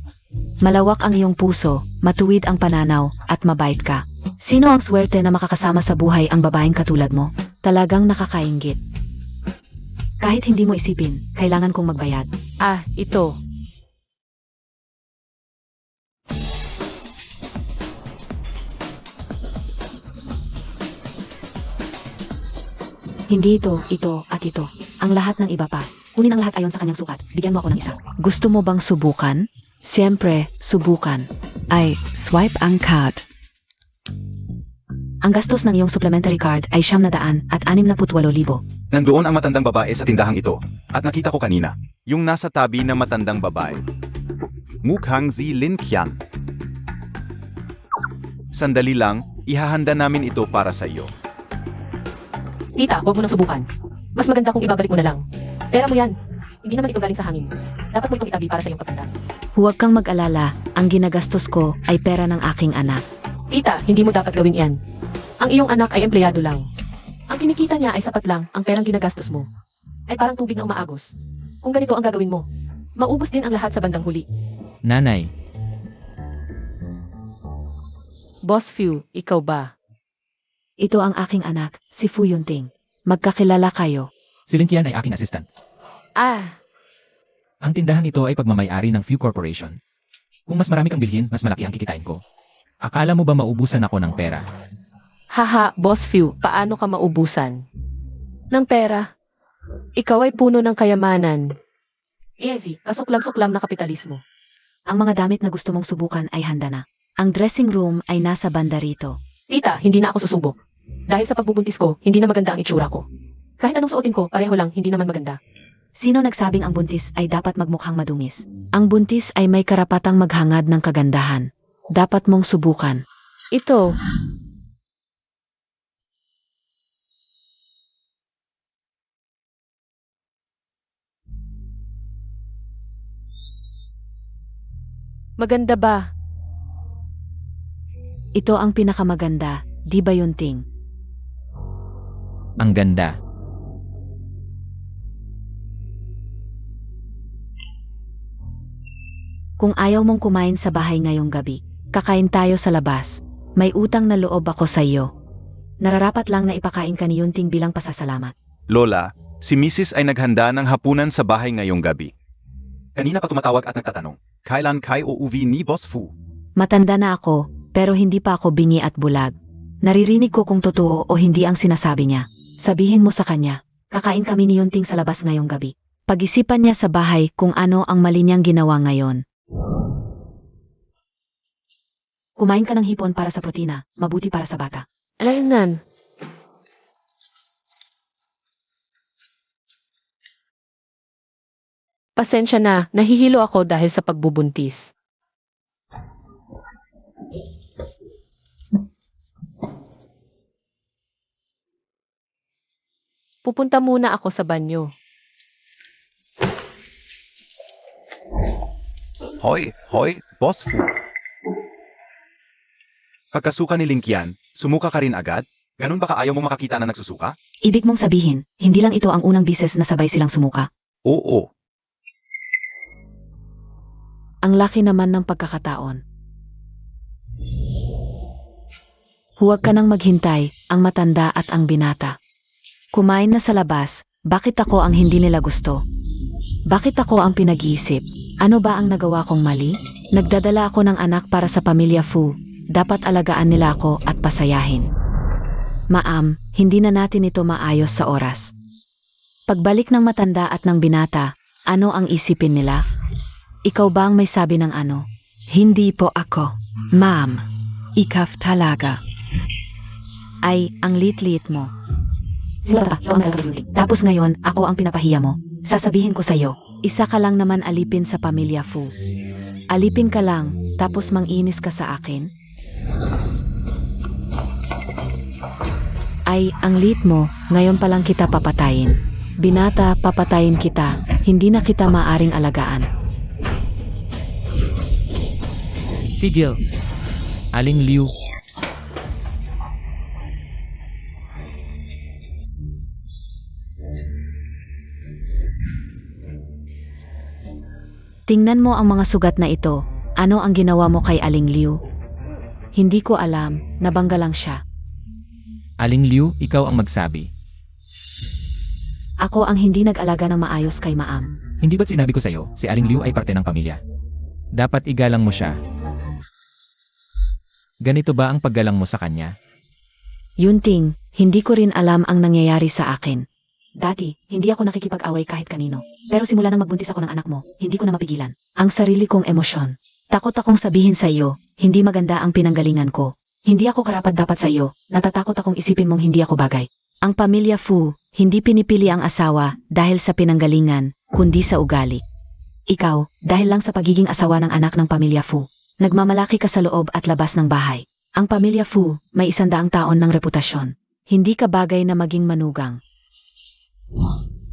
Malawak ang iyong puso, matuwid ang pananaw, at mabait ka. Sino ang swerte na makakasama sa buhay ang babaeng katulad mo? Talagang nakakainggit. Kahit hindi mo isipin, kailangan kong magbayad. Ah, ito. Hindi ito, at ito. Ang lahat ng iba pa. Kunin ang lahat ayon sa kanyang sukat. Bigyan mo ako ng isa. Gusto mo bang subukan? Siyempre, subukan. Ay, swipe ang card. Ang gastos ng iyong supplementary card ay 768,000. Nandoon ang matandang babae sa tindahang ito, at nakita ko kanina. Yung nasa tabi na matandang babae. Mukhang si Lin Qian. Sandali lang, ihahanda namin ito para sa iyo. Tita, huwag mo nang subukan. Mas maganda kung ibabalik mo na lang. Pera mo yan. Hindi naman ito galing sa hangin. Dapat mo itong itabi para sa iyong pagtanda. Huwag kang mag-alala, ang ginagastos ko ay pera ng aking anak. Tita, hindi mo dapat gawin yan. Ang iyong anak ay empleyado lang. Ang kinikita niya ay sapat lang, ang perang ginagastos mo ay parang tubig na umaagos. Kung ganito ang gagawin mo, maubos din ang lahat sa bandang huli. Nanay, Boss Fu, ikaw ba? Ito ang aking anak, si Fu Yunting. Magkakilala kayo. si Lin Qian ay aking assistant. Ah, Ang tindahan ito ay pagmamayari ng Few Corporation. Kung mas marami kang bilhin, mas malaki ang kikitain ko. Akala mo ba maubusan ako ng pera? haha, Boss Fu, paano ka maubusan? Ng pera? Ikaw ay puno ng kayamanan. Evie, kasuklam-suklam na kapitalismo. Ang mga damit na gusto mong subukan ay handa na. Ang dressing room ay nasa banda rito. Tita, hindi na ako susubok. Dahil sa pagbubuntis ko, hindi na maganda ang itsura ko. Kahit anong suotin ko, pareho lang, hindi naman maganda. Sino nagsabing ang buntis ay dapat magmukhang madungis? Ang buntis ay may karapatang maghangad ng kagandahan. Dapat mong subukan. Ito, maganda ba? Ito ang pinakamaganda, di ba Yunting? Ang ganda. Kung ayaw mong kumain sa bahay ngayong gabi, kakain tayo sa labas. May utang na loob ako sa iyo. Nararapat lang na ipakain ka ni Yunting bilang pasasalamat. Lola, si Mrs. ay naghanda ng hapunan sa bahay ngayong gabi. Kanina pa tumatawag at nagtatanong, kailan kay uuwi ni Boss Fu? Matanda na ako, pero hindi pa ako bingi at bulag. Naririnig ko kung totoo o hindi ang sinasabi niya. Sabihin mo sa kanya, kakain kami ni Yunting sa labas ngayong gabi. Pag-isipan niya sa bahay kung ano ang mali niyang ginawa ngayon. Kumain ka ng hipon para sa protina, mabuti para sa bata. Alaynan. Pasensya na, nahihilo ako dahil sa pagbubuntis. Pupunta muna ako sa banyo. Hoy, Boss Fu. Pagkasuka ni Lin Qian, sumuka ka rin agad? Ganun baka ayaw mo makakita na nagsusuka? Ibig mong sabihin, hindi lang ito ang unang bises na sabay silang sumuka. Oo. Ang laki naman ng pagkakataon. Huwag ka nang maghintay, ang matanda at ang binata. Kumain na sa labas, bakit ako ang hindi nila gusto? Bakit ako ang pinag-iisip? Ano ba ang nagawa kong mali? Nagdadala ako ng anak para sa pamilya Fu. Dapat alagaan nila ako at pasayahin. Maam, hindi na natin ito maayos sa oras. Pagbalik ng matanda at ng binata, ano ang isipin nila? Ikaw ba ang may sabi ng ano? Hindi po ako. Ma'am, ikaw talaga. Ay, ang lit-lit mo. Simula pa, ikaw ang nalagay Yunting. Tapos ngayon, ako ang pinapahiya mo. Sasabihin ko sa'yo, isa ka lang naman alipin sa pamilya Fu. Alipin ka lang, tapos manginis ka sa akin? Ay, ang lit mo, ngayon pa lang kita papatayin. Binata, papatayin kita, hindi na kita maaring alagaan. Tigil. Aling Liu. Tingnan mo ang mga sugat na ito. Ano ang ginawa mo kay Aling Liu? Hindi ko alam, nabangga lang siya. Aling Liu, ikaw ang magsabi. Ako ang hindi nag-alaga ng maayos kay Maam. Hindi ba't sinabi ko sa'yo, si Aling Liu ay parte ng pamilya? Dapat igalang mo siya. Ganito ba ang paggalang mo sa kanya? Yunting, hindi ko rin alam ang nangyayari sa akin. Dati, hindi ako nakikipag-away kahit kanino. Pero simula nang magbuntis ako ng anak mo, hindi ko na mapigilan ang sarili kong emosyon. Takot akong sabihin sa iyo, hindi maganda ang pinanggalingan ko. Hindi ako karapat-dapat sa iyo, natatakot akong isipin mong hindi ako bagay. Ang pamilya Fu, hindi pinipili ang asawa dahil sa pinanggalingan, kundi sa ugali. Ikaw, dahil lang sa pagiging asawa ng anak ng pamilya Fu, nagmamalaki ka sa loob at labas ng bahay. Ang pamilya Fu, may 100 taon ng reputasyon. Hindi ka bagay na maging manugang.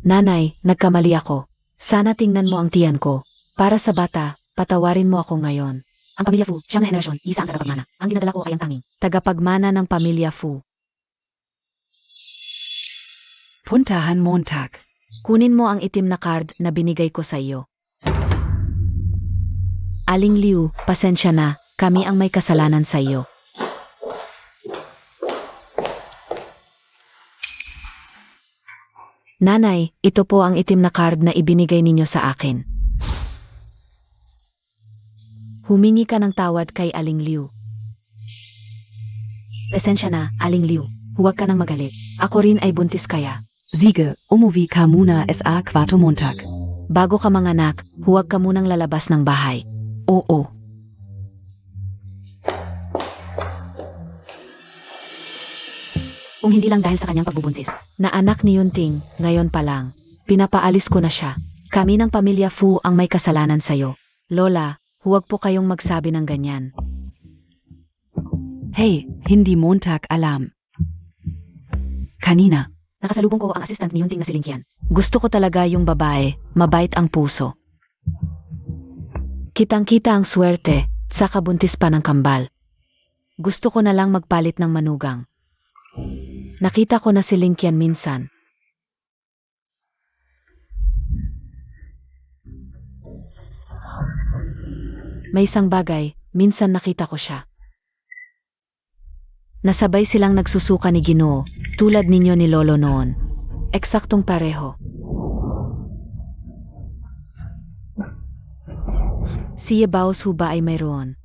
Nanay, nagkamali ako. Sana tingnan mo ang tiyan ko. Para sa bata, patawarin mo ako ngayon. Ang pamilya Fu, siyam na henerasyon, isa ang tagapagmana. Ang dinadala ko ay ang tanging tagapagmana ng pamilya Fu. Puntahan Montag. Kunin mo ang itim na card na binigay ko sa iyo. Aling Liu, pasensya na, kami ang may kasalanan sa iyo. Nanay, ito po ang itim na card na ibinigay ninyo sa akin. Humingi ka ng tawad kay Aling Liu. Pasensya na, Aling Liu. Huwag ka nang magalit. Ako rin ay buntis kaya. Siege, umuwi ka muna sa kwarto Montag. Bago ka manganak, huwag ka munang lalabas ng bahay. Oo. Kung hindi lang dahil sa kanyang pagbubuntis. Na anak ni Yunting, ngayon pa lang. Pinapaalis ko na siya. Kami ng pamilya Fu ang may kasalanan sa'yo. Lola, huwag po kayong magsabi ng ganyan. Hey, hindi Montag alam. Kanina. Nakasalubong ko ang assistant ni Yunting na si Linkian. Gusto ko talaga yung babae, mabait ang puso. Kitang-kita ang swerte, sa kabuntis pa ng kambal. Gusto ko na lang magpalit ng manugang. Nakita ko na si Linkian minsan. May isang bagay, minsan nakita ko siya. Nasabay silang nagsusuka ni Ginoo, tulad ninyo ni Lolo noon. Eksaktong pareho. Si Yebaos ho ba ay mayroon?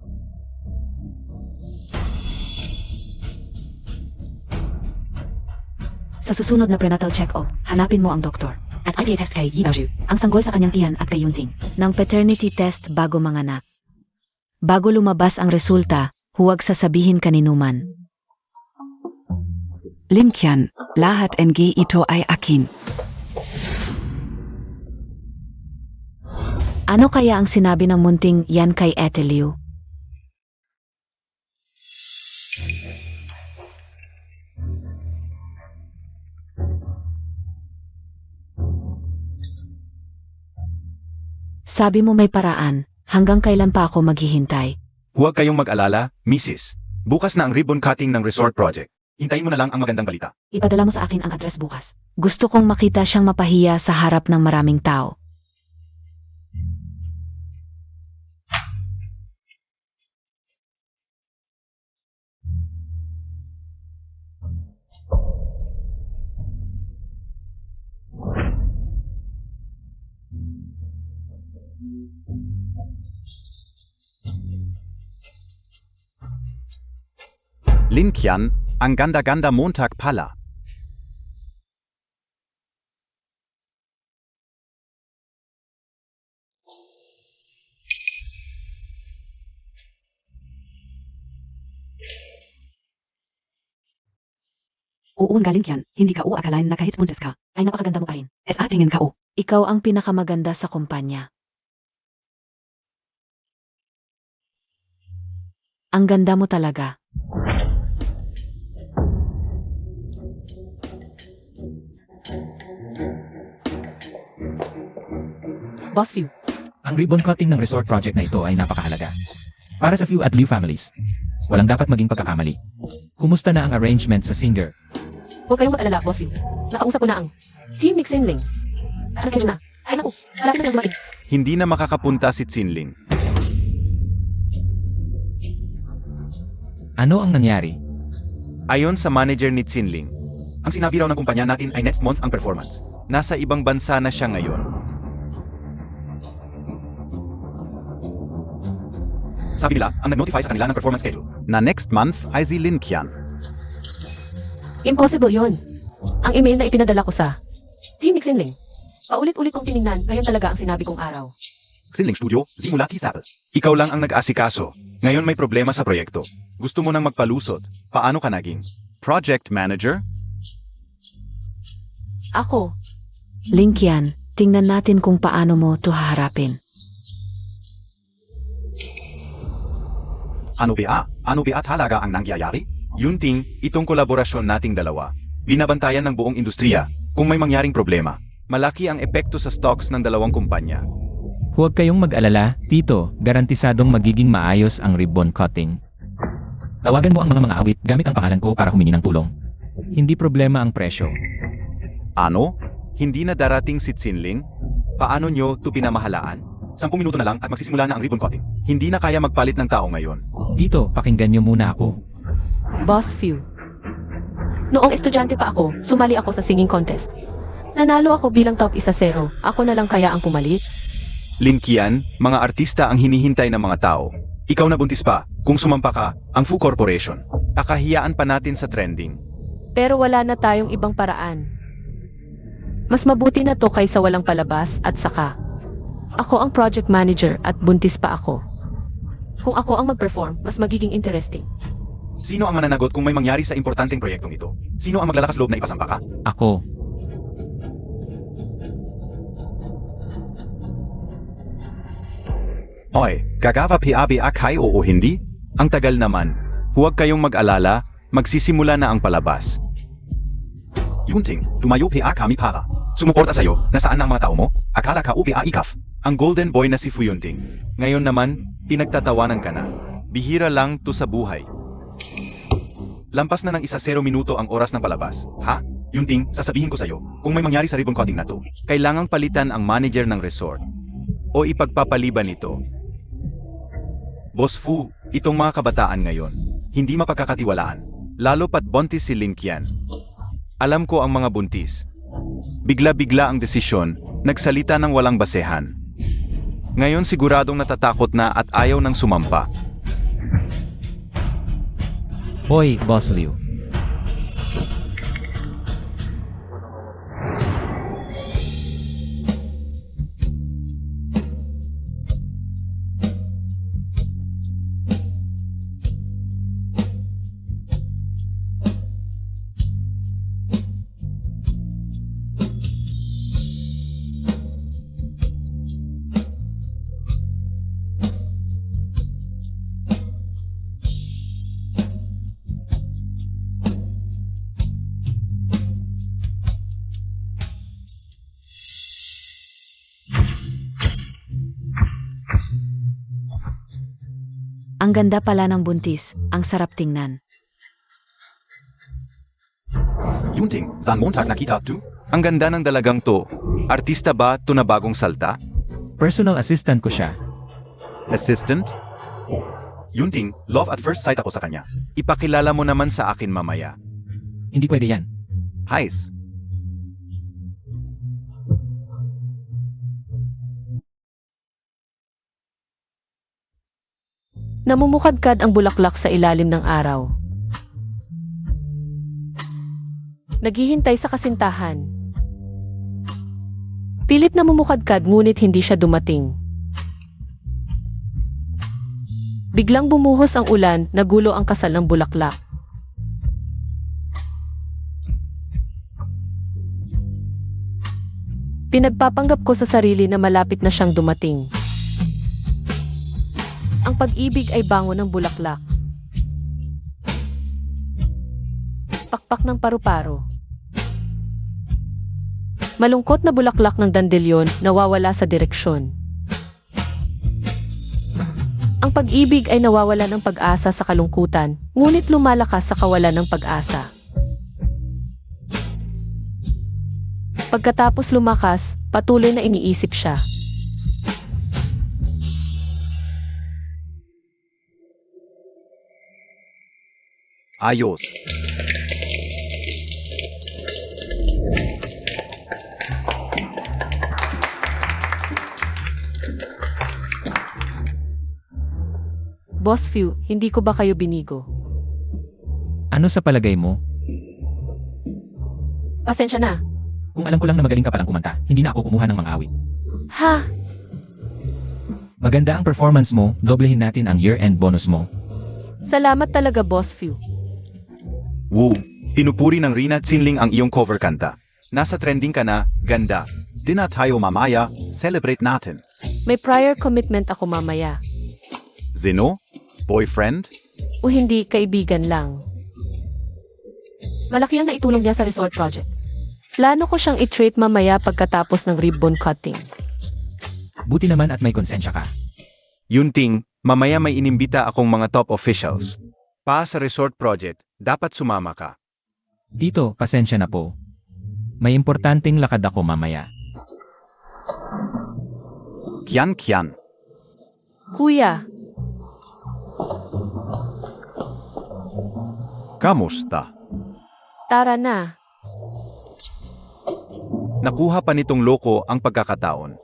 Sa susunod na prenatal check-up, hanapin mo ang doktor. At IPA test kay Yibaoju, ang sanggol sa kanyang tiyan at kay Yunting. Ng paternity test bago manganak. Bago lumabas ang resulta, huwag sasabihin kaninuman. Linkian, lahat ng ito ay akin. Ano kaya ang sinabi ng munting yan kay Ate Liu? Sabi mo may paraan, hanggang kailan pa ako maghihintay? Huwag kayong mag-alala, Mrs. Bukas na ang ribbon cutting ng resort project. Hintayin mo na lang ang magandang balita. Ipadala mo sa akin ang address bukas. Gusto kong makita siyang mapahiya sa harap ng maraming tao. Linkian, ang ganda-ganda Montag pala. Oo galing yan, hindi ka akalain na kahit buntis ka, ay napakaganda mo pa rin. Tingin ka Ikaw ang pinakamaganda sa kumpanya. Ang ganda mo talaga. Boss View, Ang ribbon cutting ng resort project na ito ay napakahalaga. Para sa few at Liu families. Walang dapat maging pagkakamali. Kumusta na ang arrangement sa singer? huwag kayong mag-alala, Boss View. Nakausap ko na ang Team Nick Sinling. Sa schedule na. Ay naku, malapit na silang dumating. Hindi na makakapunta si Tsinling. Ano ang nangyari? Ayon sa manager ni Tsinling, ang sinabi raw ng kumpanya natin ay next month ang performance. Nasa ibang bansa na siya ngayon. Sabi nila, ang nag-notify sa kanila ng performance schedule na next month ay si Lin Qian. Impossible yon. Ang email na ipinadala ko sa Team Nick Sinling. Paulit-ulit kong tiningnan, ngayon talaga ang sinabi kong araw. Sinling Studio, simula T-Sapple. Ikaw lang ang nag-asikaso. Ngayon may problema sa proyekto. Gusto mo nang magpalusot. Paano ka naging project manager? Ako, Linkian, tingnan natin kung paano mo to haharapin. Ano ba talaga ang nangyayari? Yunting, itong kolaborasyon nating dalawa. Binabantayan ng buong industriya kung may mangyaring problema. Malaki ang epekto sa stocks ng dalawang kumpanya. Huwag kayong mag-alala, Tito, garantisadong magiging maayos ang ribbon cutting. Tawagan mo ang mga awit gamit ang pangalan ko para humingi ng tulong. Hindi problema ang presyo. Ano? Hindi na darating si Tsinling? Paano nyo ito pinamahalaan? 10 minuto na lang at magsisimula na ang ribbon cutting. Hindi na kaya magpalit ng tao ngayon. Tito, pakinggan niyo muna ako. Boss View. Noong estudyante pa ako, sumali ako sa singing contest. Nanalo ako bilang top 1-0. Ako na lang kaya ang pumalit? Lin Qian, mga artista ang hinihintay ng mga tao. Ikaw na buntis pa, kung sumampa ka, ang Fu Corporation. Kakahiyaan pa natin sa trending. Pero wala na tayong ibang paraan. Mas mabuti na to kaysa walang palabas at saka. Ako ang project manager at buntis pa ako. Kung ako ang mag-perform, mas magiging interesting. Sino ang mananagot kung may mangyari sa importanteng proyektong ito? Sino ang maglalakas loob na ipasampa ka? Ako. Oy, gagawa piabi akay o hindi? Ang tagal naman. Huwag kayong mag-alala, magsisimula na ang palabas. Yunting, tumayo pia kami para. Sumuporta sa'yo, nasaan ang mga tao mo? Akala ka upia ikaf. Ang golden boy na si Fu Yunting. Ngayon naman, pinagtatawanan ka na. Bihira lang to sa buhay. Lampas na ng 0 minuto ang oras ng palabas. Ha? Yunting, sasabihin ko sa'yo, kung may mangyari sa ribbon cutting na to, kailangang palitan ang manager ng resort. O ipagpapaliban ito. Boss Fu, itong mga kabataan ngayon, hindi mapagkakatiwalaan. Lalo pat buntis si Lin Qian. Alam ko ang mga buntis. Bigla-bigla ang desisyon, nagsalita ng walang basehan. Ngayon siguradong natatakot na at ayaw ng sumampa. Hoy, Boss Liu. Ang ganda pala ng buntis, ang sarap tingnan. Yunting, saan Montag nakita to? Ang ganda ng dalagang to. Artista ba to na bagong salta? Personal assistant ko siya. Assistant? Yunting, love at first sight ako sa kanya. Ipakilala mo naman sa akin mamaya. Hindi pwede yan. Heis. Namumukadkad ang bulaklak sa ilalim ng araw. Naghihintay sa kasintahan. Pilit namumukadkad ngunit hindi siya dumating. Biglang bumuhos ang ulan, nagulo ang kasal ng bulaklak. Pinagpapanggap ko sa sarili na malapit na siyang dumating. Ang pag-ibig ay bango ng bulaklak. Pakpak ng paru-paro. Malungkot na bulaklak ng dandelyon nawawala sa direksyon. Ang pag-ibig ay nawawala ng pag-asa sa kalungkutan, ngunit lumalakas sa kawalan ng pag-asa. Pagkatapos lumakas, patuloy na iniisip siya. Ayos. Boss Few, hindi ko ba kayo binigo? Ano sa palagay mo? Pasensya na. Kung alam ko lang na magaling ka palang kumanta, hindi na ako kumuha ng mga awit. Ha? Maganda ang performance mo, doblehin natin ang year-end bonus mo. Salamat talaga, Boss Few. Woo! Pinupuri ng Rina Tsinling ang iyong cover kanta. Nasa trending ka na, ganda. Di na tayo mamaya, celebrate natin. May prior commitment ako mamaya. Zeno? Boyfriend? O hindi, kaibigan lang. Malaki ang naitulong niya sa resort project. Plano ko siyang i-treat mamaya pagkatapos ng ribbon cutting. Buti naman at may konsensya ka. Yunting, mamaya may inimbita akong mga top officials. Pa sa resort project, dapat sumama ka. Tito, pasensya na po. May importanteng lakad ako mamaya. Kian. Kuya, Kamusta? tara na. Nakuha pa nitong loko ang pagkakataon.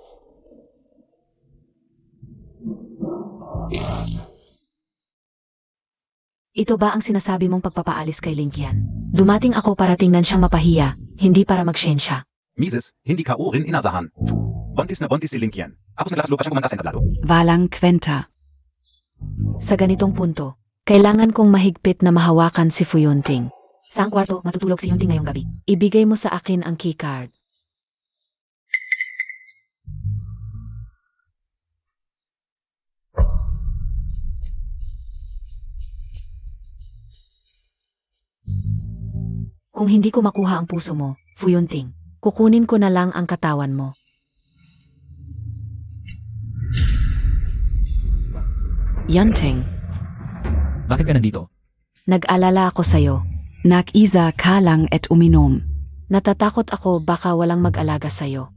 Ito ba ang sinasabi mong pagpapaalis kay Linkian? Dumating ako para tingnan siyang mapahiya, hindi para magsyensya. Mises, hindi ka urin inasahan. Bontis na bontis si Linkian. Tapos naglakas lupa siyang kumanta sa entablado. Walang kwenta. Sa ganitong punto, kailangan kong mahigpit na mahawakan si Fuyunting. Saang kwarto matutulog si Yunting ngayong gabi? Ibigay mo sa akin ang keycard. Kung hindi ko makuha ang puso mo, Fuyunting, kukunin ko na lang ang katawan mo. Yunting. Bakit ka nandito? Nag-alala ako sa'yo. Nag-isa ka lang et uminom. Natatakot ako baka walang mag-alaga sa'yo.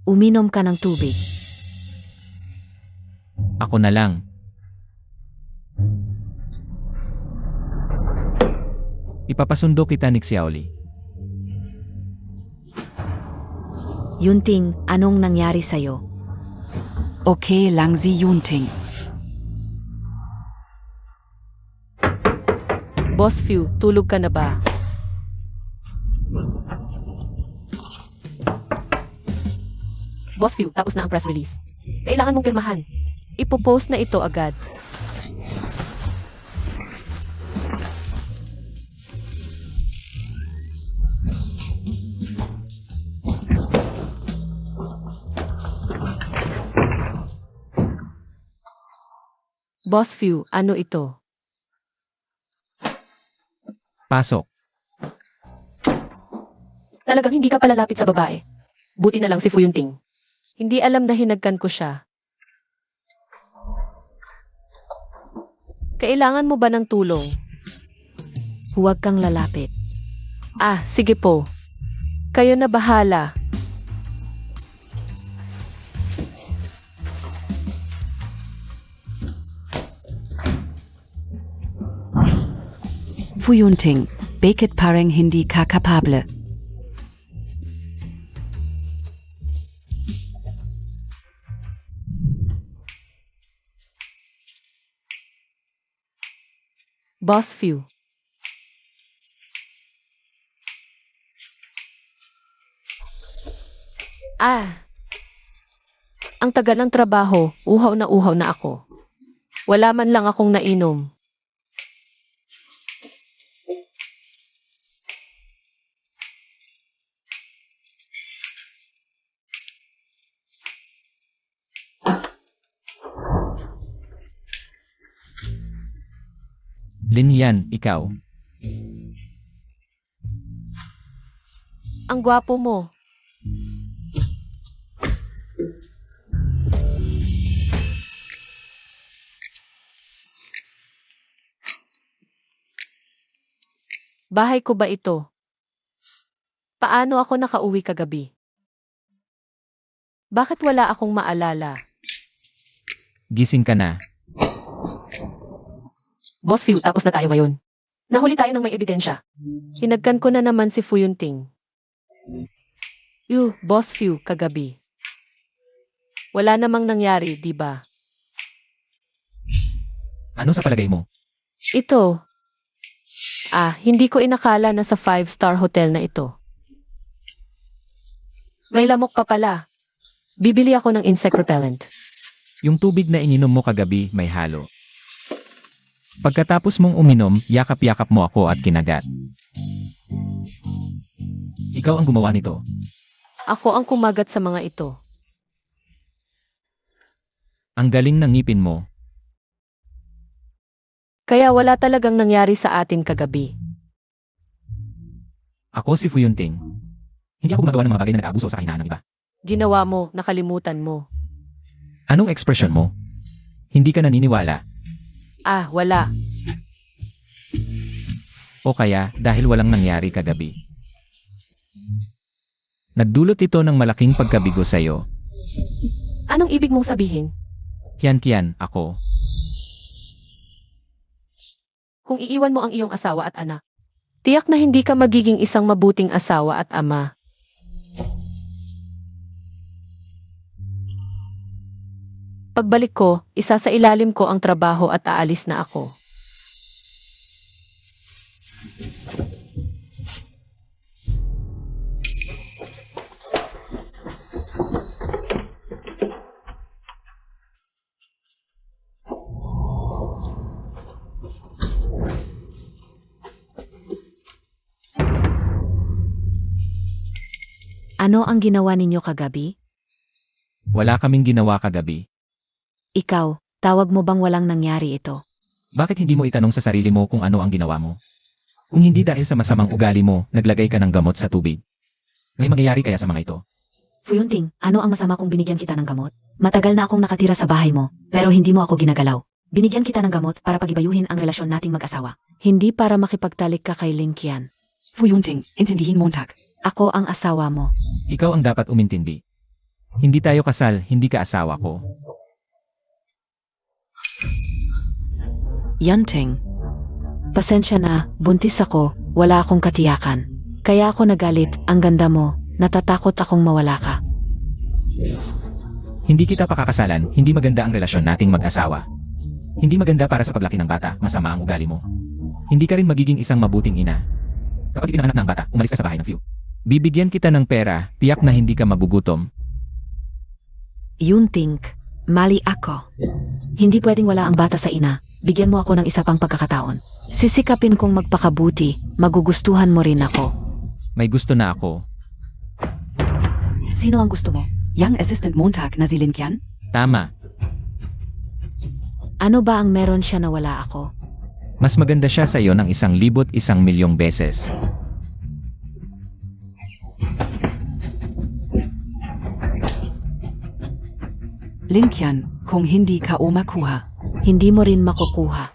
Uminom ka ng tubig. Ako na lang. Ipapasundo kita ni Xiaoli. Yunting, anong nangyari sa'yo? Okay lang si Yunting. Boss Few, tulog ka na ba? Boss Few, tapos na ang press release. Kailangan mong pirmahan. Ipopost na ito agad. Boss Few, ano ito? Pasok. Talagang hindi ka palalapit sa babae. Buti na lang si Fuyunting. Hindi alam na hinagkan ko siya. Kailangan mo ba ng tulong? Huwag kang lalapit. Ah, sige po. Kayo na bahala. Fuyunting. Bakit parang hindi ka kapable? Boss Few. Ah. Ang tagal ng trabaho, uhaw na ako. Wala man lang akong nainom. Linhian, ikaw. Ang gwapo mo. Bahay ko ba ito? Paano ako nakauwi kagabi? Bakit wala akong maalala? Gising ka na. Boss Phil, tapos na tayo ngayon. Nahuli tayo ng may ebidensya. Hinagkan ko na naman si Fuyunting. Boss Phil, kagabi. Wala namang nangyari, di ba? Ano sa palagay mo? Ito. Hindi ko inakala na sa 5-star hotel na ito. May lamok pa pala. Bibili ako ng insect repellent. Yung tubig na ininom mo kagabi may halo. Pagkatapos mong uminom, yakap-yakap mo ako at kinagat. Ikaw ang gumawa nito. Ako ang kumagat sa mga ito. Ang galing ng ngipin mo. Kaya wala talagang nangyari sa atin kagabi. Ako si Fuyunting. Hindi ako gumagawa ng mga bagay na nag-aabuso sa kahinaan ng iba. Ginawa mo, nakalimutan mo. Anong ekspresyon mo? Hindi ka naniniwala. Wala. O kaya dahil walang nangyari kagabi. Nagdulot ito ng malaking pagkabigo sa'yo. Anong ibig mong sabihin? Kian, ako. Kung iiwan mo ang iyong asawa at anak, tiyak na hindi ka magiging isang mabuting asawa at ama. Pagbalik ko, isa sa ilalim ko ang trabaho at aalis na ako. Ano ang ginawa ninyo kagabi? Wala kaming ginawa kagabi. Ikaw, tawag mo bang walang nangyari ito? Bakit hindi mo itanong sa sarili mo kung ano ang ginawa mo? Kung hindi dahil sa masamang ugali mo, naglagay ka ng gamot sa tubig. May mangyayari kaya sa mga ito? Fuyunting, ano ang masama kung binigyan kita ng gamot? Matagal na akong nakatira sa bahay mo, pero hindi mo ako ginagalaw. Binigyan kita ng gamot para pagibayuhin ang relasyon nating mag-asawa. Hindi para makipagtalik ka kay Linkian. Fuyunting, intindihin Montag. Ako ang asawa mo. Ikaw ang dapat umintindi. Hindi tayo kasal, hindi ka asawa ko. Yunting. Pasensya na, buntis ako, wala akong katiyakan. Kaya ako nagalit, ang ganda mo, natatakot akong mawala ka. Hindi kita pakakasalan, hindi maganda ang relasyon nating mag-asawa. Hindi maganda para sa paglaki ng bata, masama ang ugali mo. Hindi ka rin magiging isang mabuting ina. Kapag ipinanganak ng bata, umalis ka sa bahay ng Few. Bibigyan kita ng pera, tiyak na hindi ka magugutom. Yunting, mali ako. Hindi pwedeng wala ang bata sa ina. Bigyan mo ako ng isa pang pagkakataon. Sisikapin kong magpakabuti, magugustuhan mo rin ako. May gusto na ako. Sino ang gusto mo? Young Assistant Montag na si Linkian? Tama. Ano ba ang meron siya na wala ako? Mas maganda siya sa iyo ng 1,001,000,000 beses. Linkian, kung hindi ka o makuha. Hindi mo rin makukuha.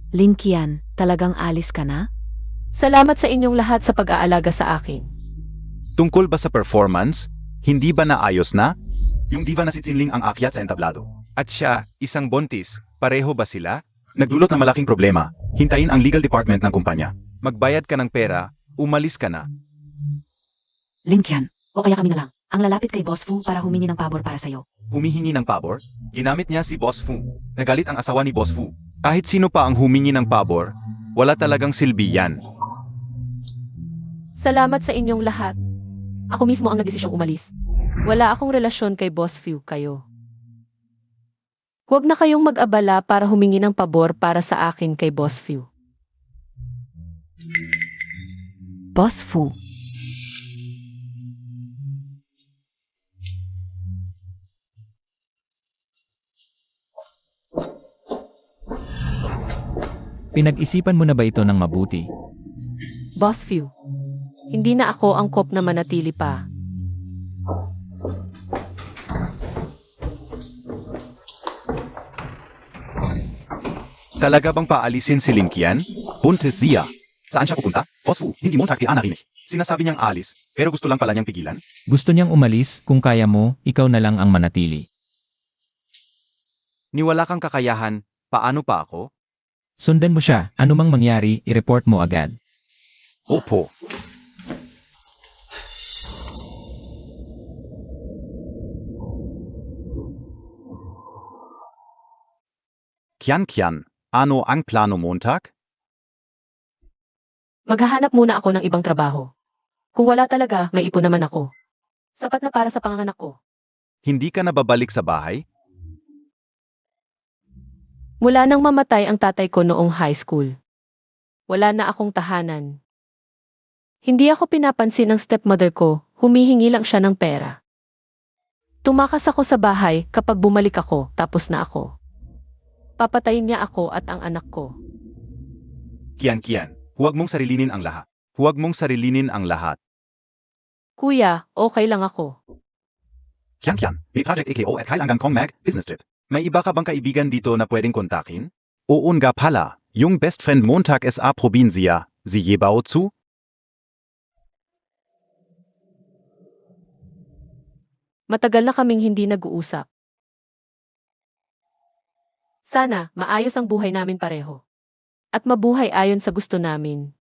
Linkian, talagang alis ka na? Salamat sa inyong lahat sa pag-aalaga sa akin. Tungkol ba sa performance? Hindi ba naayos na? Yung diva na si Tsinling ang akyat sa entablado. At siya, isang buntis, pareho ba sila? Nagdulot ng malaking problema. Hintayin ang legal department ng kumpanya. Magbayad ka ng pera, umalis ka na. Linkian. O kaya kami na lang. Ang lalapit kay Boss Fu para humingi ng pabor para sa'yo. Humihingi ng pabor? Ginamit niya si Boss Fu. Nagalit ang asawa ni Boss Fu. Kahit sino pa ang humingi ng pabor, wala talagang silbi yan. Salamat sa inyong lahat. Ako mismo ang nagdesisyong umalis. Wala akong relasyon kay Boss Few kayo. Huwag na kayong mag-abala para humingi ng pabor para sa akin kay Boss Few. Boss Fu. Pinag-isipan mo na ba ito ng mabuti? Boss Few, hindi na ako angkop na manatili pa. Talaga bang paalisin si Linkian? Buntes Zia. Saan siya pupunta? Boss Fu, hindi mo narinig. Sinasabi niyang alis, pero gusto lang pala niyang pigilan. Gusto niyang umalis, kung kaya mo, ikaw na lang ang manatili. Ni wala kang kakayahan, paano pa ako? Sundan mo siya, anumang mangyari, i-report mo agad. Opo. Kian, ano ang plano Montag? Maghahanap muna ako ng ibang trabaho. Kung wala talaga, may ipon naman ako. Sapat na para sa panganganak ko. Hindi ka na babalik sa bahay? Mula nang mamatay ang tatay ko noong high school. Wala na akong tahanan. Hindi ako pinapansin ng stepmother ko, humihingi lang siya ng pera. Tumakas ako sa bahay kapag bumalik ako, tapos na ako. Papatayin niya ako at ang anak ko. Kian, huwag mong sarilinin ang lahat. Huwag mong sarilinin ang lahat. Kuya, okay lang ako. Kian, may project AKO at kailangan kong mag-business trip. May iba ka bang kaibigan dito na pwedeng kontakin? Oo nga pala, yung best friend Montag sa probinsya, si Yebao zu? Matagal na kaming hindi nag-uusap. Sana, maayos ang buhay namin pareho. At mabuhay ayon sa gusto namin.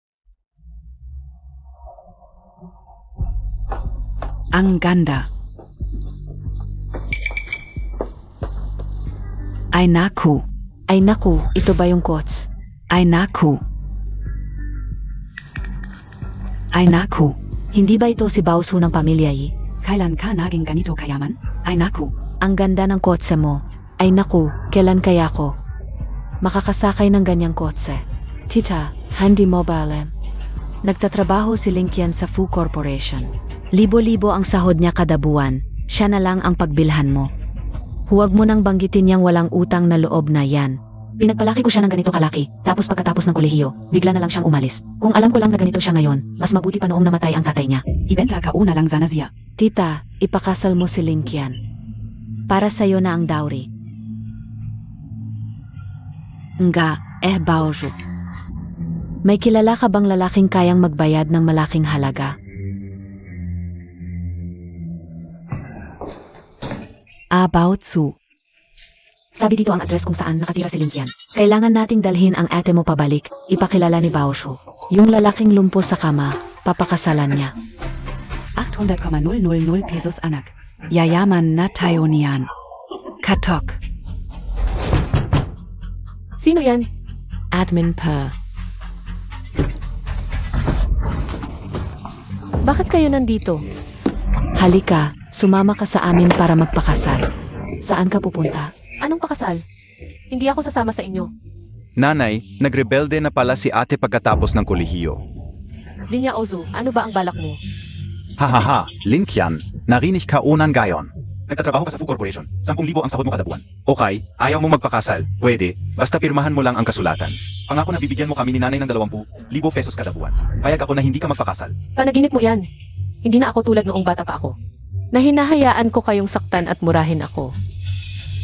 Ang ganda. Ay naku. Ay naku, ito ba yung quotes? Ay naku. Ay naku. Hindi ba ito si Baosu ng pamilya Yi? Kailan ka naging ganito kayaman? Ay naku. Ang ganda ng kotse mo. Ay naku, kailan kaya ko makakasakay ng ganyang kotse? Tita, handy mobile. Nagtatrabaho si Linkian sa Fu Corporation. Libo-libo ang sahod niya kada buwan. Siya na lang ang pagbilhan mo. Huwag mo nang banggitin niyang walang utang na loob na yan. Pinagpalaki ko siya ng ganito kalaki, tapos pagkatapos ng kolehiyo, bigla na lang siyang umalis. Kung alam ko lang na ganito siya ngayon, mas mabuti pa noong namatay ang tatay niya. Ibenta ka una lang sana siya. Tita, ipakasal mo si Linkian. Para sa'yo na ang dowry. Nga, Baozu. May kilala ka bang lalaking kayang magbayad ng malaking halaga? Baozu. Sabi dito ang address kung saan nakatira si Linkian. Kailangan nating dalhin ang ate mo pabalik, ipakilala ni Baozu. Yung lalaking lumpo sa kama, papakasalan niya. 800,000 pesos anak. Yayaman na tayo niyan. Katok. Sino yan? Admin per. Bakit kayo nandito? Halika, sumama ka sa amin para magpakasal. Saan ka pupunta? Anong pakasal? Hindi ako sasama sa inyo. Nanay, nagrebelde na pala si ate pagkatapos ng kolehiyo. Linya Ozu, ano ba ang balak mo? Hahaha, Linkian, narinig ka unan gayon. Nagtatrabaho ka sa Fu Corporation, 10,000 ang sahod mo kada buwan. Okay, ayaw mo magpakasal, pwede, basta pirmahan mo lang ang kasulatan. Pangako na bibigyan mo kami ni nanay ng 20,000 pesos kada buwan. Payag ako na hindi ka magpakasal. Panaginip mo yan. Hindi na ako tulad noong bata pa ako. Na hinahayaan ko kayong saktan at murahin ako.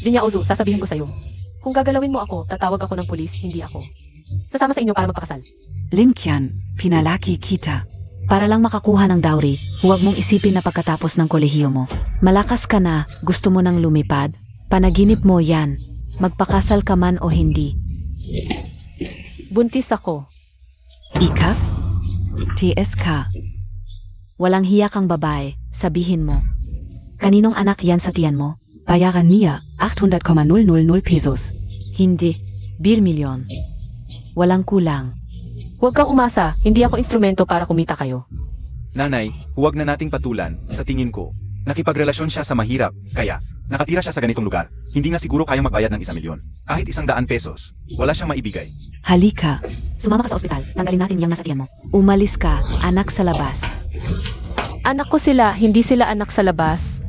Linya Ozu, sasabihin ko sa'yo. Kung gagalawin mo ako, tatawag ako ng pulis, hindi ako. Sasama sa inyo para magpakasal. Linkian, pinalaki kita. Para lang makakuha ng dowry, huwag mong isipin na pagkatapos ng kolehiyo mo. Malakas ka na, gusto mo nang lumipad, panaginip mo yan. Magpakasal ka man o hindi. Buntis ako. Ika? TSK. Walang hiya kang babae, sabihin mo. Kaninong anak yan sa tiyan mo? Bayaran niya, 800,000 pesos. Hindi. 1 milyon. Walang kulang. Huwag kang umasa, hindi ako instrumento para kumita kayo. Nanay, huwag na nating patulan, sa tingin ko. Nakipagrelasyon siya sa mahirap, kaya nakatira siya sa ganitong lugar. Hindi nga siguro kayang magbayad ng 1 milyon. Kahit 100 pesos, wala siyang maibigay. Halika. Sumama ka sa ospital, tanggalin natin yung nasa tiyan mo. Umalis ka, anak sa labas. Anak ko sila, hindi sila anak sa labas.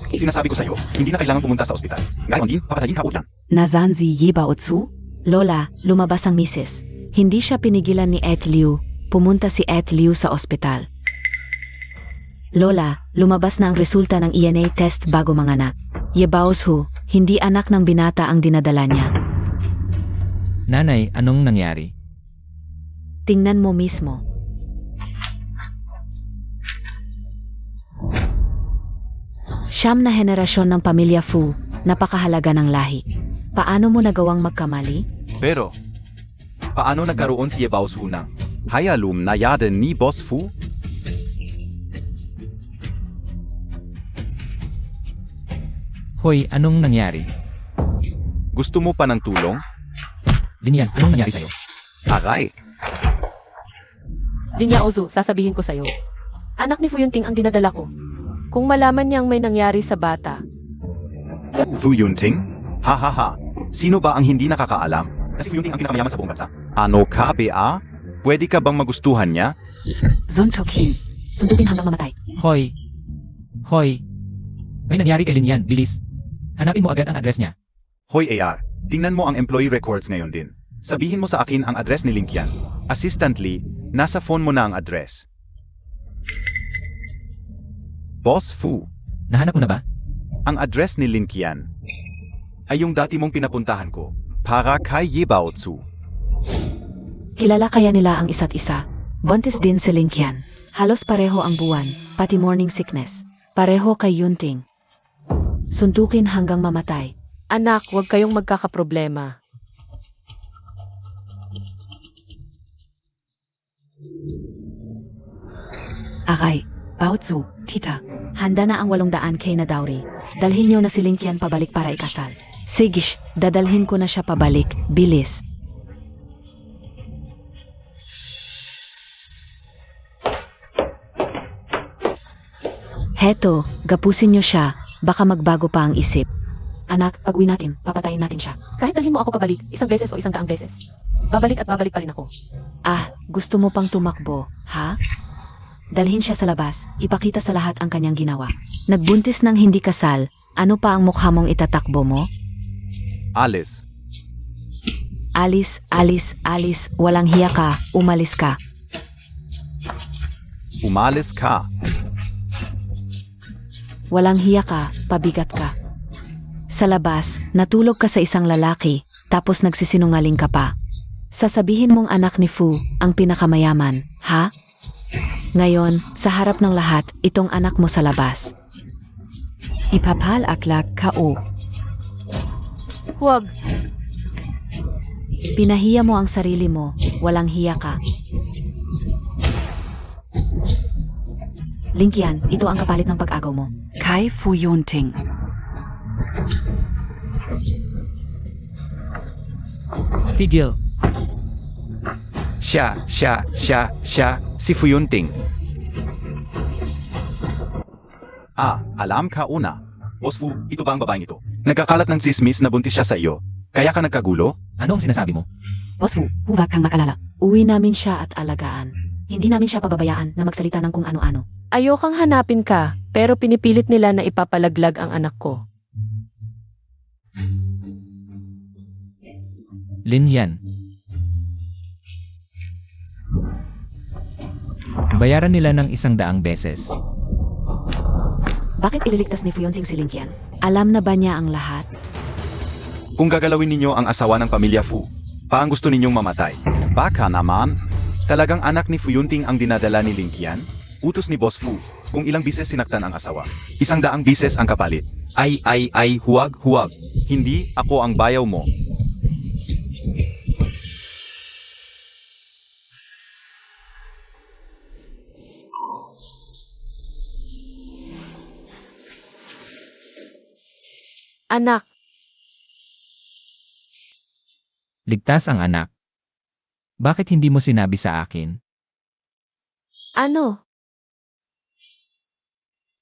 Sinasabi ko sa'yo, hindi na kailangan pumunta sa ospital. Ngayon din, papatayin ka ulan. Nasan si Baozu? Lola, lumabas ang misis. Hindi siya pinigilan ni Ed Liu. Pumunta si Ed Liu sa ospital. Lola, lumabas na ang resulta ng ENA test bago manganak. Ye Baosu, hindi anak ng binata ang dinadala niya. Nanay, anong nangyari? Tingnan mo mismo. Siyam na henerasyon ng pamilya Fu, napakahalaga ng lahi. Paano mo nagawang magkamali? Pero, paano nagkaroon si Yebaos Fu ng hayalum na yada ni Boss Fu? Hoy, anong nangyari? Gusto mo pa ng tulong? Linyan, anong nangyari sa'yo? Aray! Linya Ozu, sasabihin ko sa'yo. Anak ni Fuyunting ang dinadala ko. Kung malaman niyang may nangyari sa bata, Fu Yunting? Ha ha ha. Sino ba ang hindi nakakaalam? Kasi Fu Yunting ang pinakamayaman sa buong bansa. Ano ka, Bea? Pwede ka bang magustuhan niya? Suntokin. Sundukin hanggang mamatay. Hoy! Hoy! May nangyari kay Linyan, bilis. Hanapin mo agad ang address niya. Hoy AR, tingnan mo ang employee records ngayon din. Sabihin mo sa akin ang address ni Linkian. Assistantly, nasa phone mo na ang address. Boss Fu, Nahanap mo na ba? ang address ni Linkian ay yung dati mong pinapuntahan ko para kay Yebao Tzu. Kilala kaya nila ang isa't isa. Buntis din si Linkian. Halos pareho ang buwan, pati morning sickness. Pareho kay Yunting. Suntukin hanggang mamatay. anak, huwag kayong magkakaproblema. Aray. Baozu. Tita. Handa na ang 800K na dowry. Dalhin niyo na si Linkian pabalik para ikasal. Sigish, dadalhin ko na siya pabalik. Bilis. Heto, gapusin niyo siya. Baka magbago pa ang isip. Anak, pag-uwi natin, papatayin natin siya. Kahit dalhin mo ako pabalik, 1 beses o 100 beses. Babalik at babalik pa rin ako. Ah, gusto mo pang tumakbo, ha? Dalhin siya sa labas, ipakita sa lahat ang kanyang ginawa. Nagbuntis ng hindi kasal, ano pa ang mukha mong itatakbo mo? Alice, Alis, alis, alis, walang hiya ka, umalis ka. umalis ka. Walang hiya ka, pabigat ka. Sa labas, natulog ka sa isang lalaki, tapos nagsisinungaling ka pa. Sasabihin mong anak ni Fu, ang pinakamayaman, ha? Ngayon, sa harap ng lahat, itong anak mo sa labas. Ipapal aklak kao. Huwag, Pinahiya mo ang sarili mo, walang hiya ka. Linkian, ito ang kapalit ng pag-agaw mo. Kai Fu Yunting. Tigil! Siya, si Fu Yunting. Ah, alam ka una. Boss Fu, ito ba ang babaeng ito? Nagkakalat ng sismis na buntis siya sa iyo. Kaya ka nagkagulo? Ano ang sinasabi mo? Boss Fu, huwag kang makalala. Uwi namin siya at alagaan. Hindi namin siya pababayaan na magsalita ng kung ano-ano. ayokang hanapin ka, pero pinipilit nila na ipapalaglag ang anak ko. Linyan. Bayaran nila ng 100 beses. Bakit ililigtas ni Fuyonting si Linkian? Alam na ba niya ang lahat? Kung gagalawin ninyo ang asawa ng pamilya Fu, paang gusto ninyong mamatay? Baka naman, talagang anak ni Fu Yunting ang dinadala ni Linkian? Utos ni Boss Fu, kung ilang bises sinaktan ang asawa. 100 bises ang kapalit. Ay, huwag. Hindi ako ang bayaw mo. Anak, Ligtas ang anak. Bakit hindi mo sinabi sa akin? ano?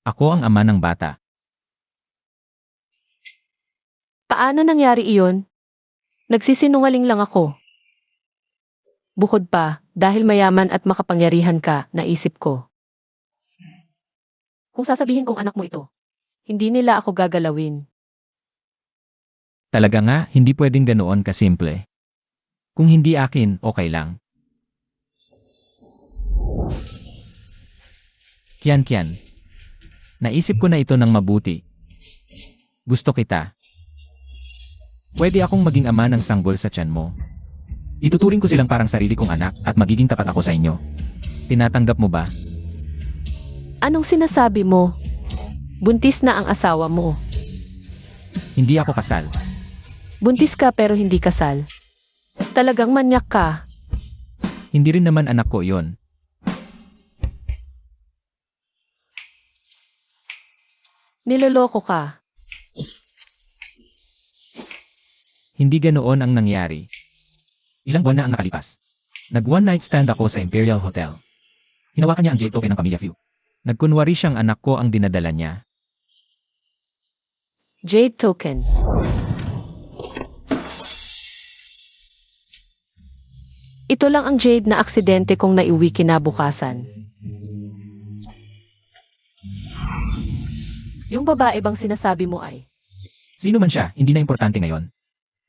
Ako ang ama ng bata. Paano nangyari iyon? Nagsisinungaling lang ako. Bukod pa, dahil mayaman at makapangyarihan ka, naisip ko. Kung sasabihin kong anak mo ito, hindi nila ako gagalawin. Talaga nga, hindi pwedeng ganoon kasimple. Kung hindi akin, okay lang. Kian. Naisip ko na ito ng mabuti. Gusto kita. Pwede akong maging ama ng sanggol sa tiyan mo. Ituturing ko silang parang sarili kong anak at magiging tapat ako sa inyo. Tinatanggap mo ba? Anong sinasabi mo? Buntis na ang asawa mo. Hindi ako kasal. Buntis ka pero hindi kasal. Talagang manyak ka. Hindi rin naman anak ko yon. Niloloko ka. Hindi ganoon ang nangyari. Ilang buwan na ang nakalipas. Nag one night stand ako sa Imperial Hotel. Hinawakan niya ang jade token ng Pamilya Fu. Nagkunwari siyang anak ko ang dinadala niya. Jade token. Ito lang ang jade na aksidente kong naiuwi kinabukasan. Yung babae bang sinasabi mo ay? Sino man siya, hindi na importante ngayon.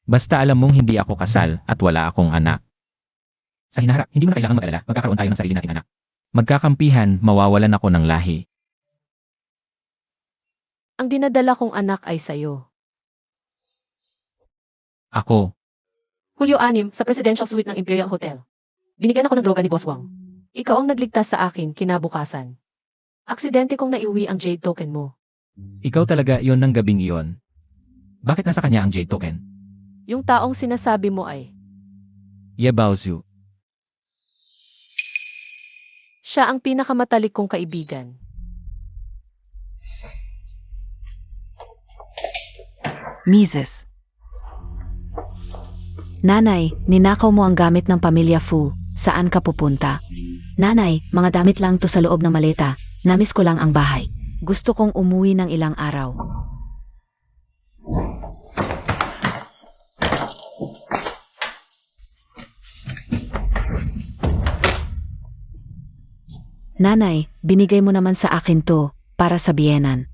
Basta alam mong hindi ako kasal at wala akong anak. Sa hinaharap, hindi mo na kailangan mag-alala, magkakaroon tayo ng sarili nating anak. Magkakampihan, mawawalan ako ng lahi. Ang dinadala kong anak ay sayo. Ako, Hulyo 6 sa Presidential Suite ng Imperial Hotel. Binigyan ako ng droga ni Boss Wang. Ikaw ang nagligtas sa akin kinabukasan. Aksidente kong naiuwi ang jade token mo. ikaw talaga yon ng gabing iyon. Bakit nasa kanya ang jade token? Yung taong sinasabi mo ay, Ye Baozu. siya ang pinakamatalik kong kaibigan. Mises. Nanay, ninakaw mo ang gamit ng Pamilya Fu. Saan ka pupunta? Nanay, mga damit lang to sa loob ng maleta. Namiss ko lang ang bahay. Gusto kong umuwi ng ilang araw. Nanay, binigay mo naman sa akin to para sa biyenan.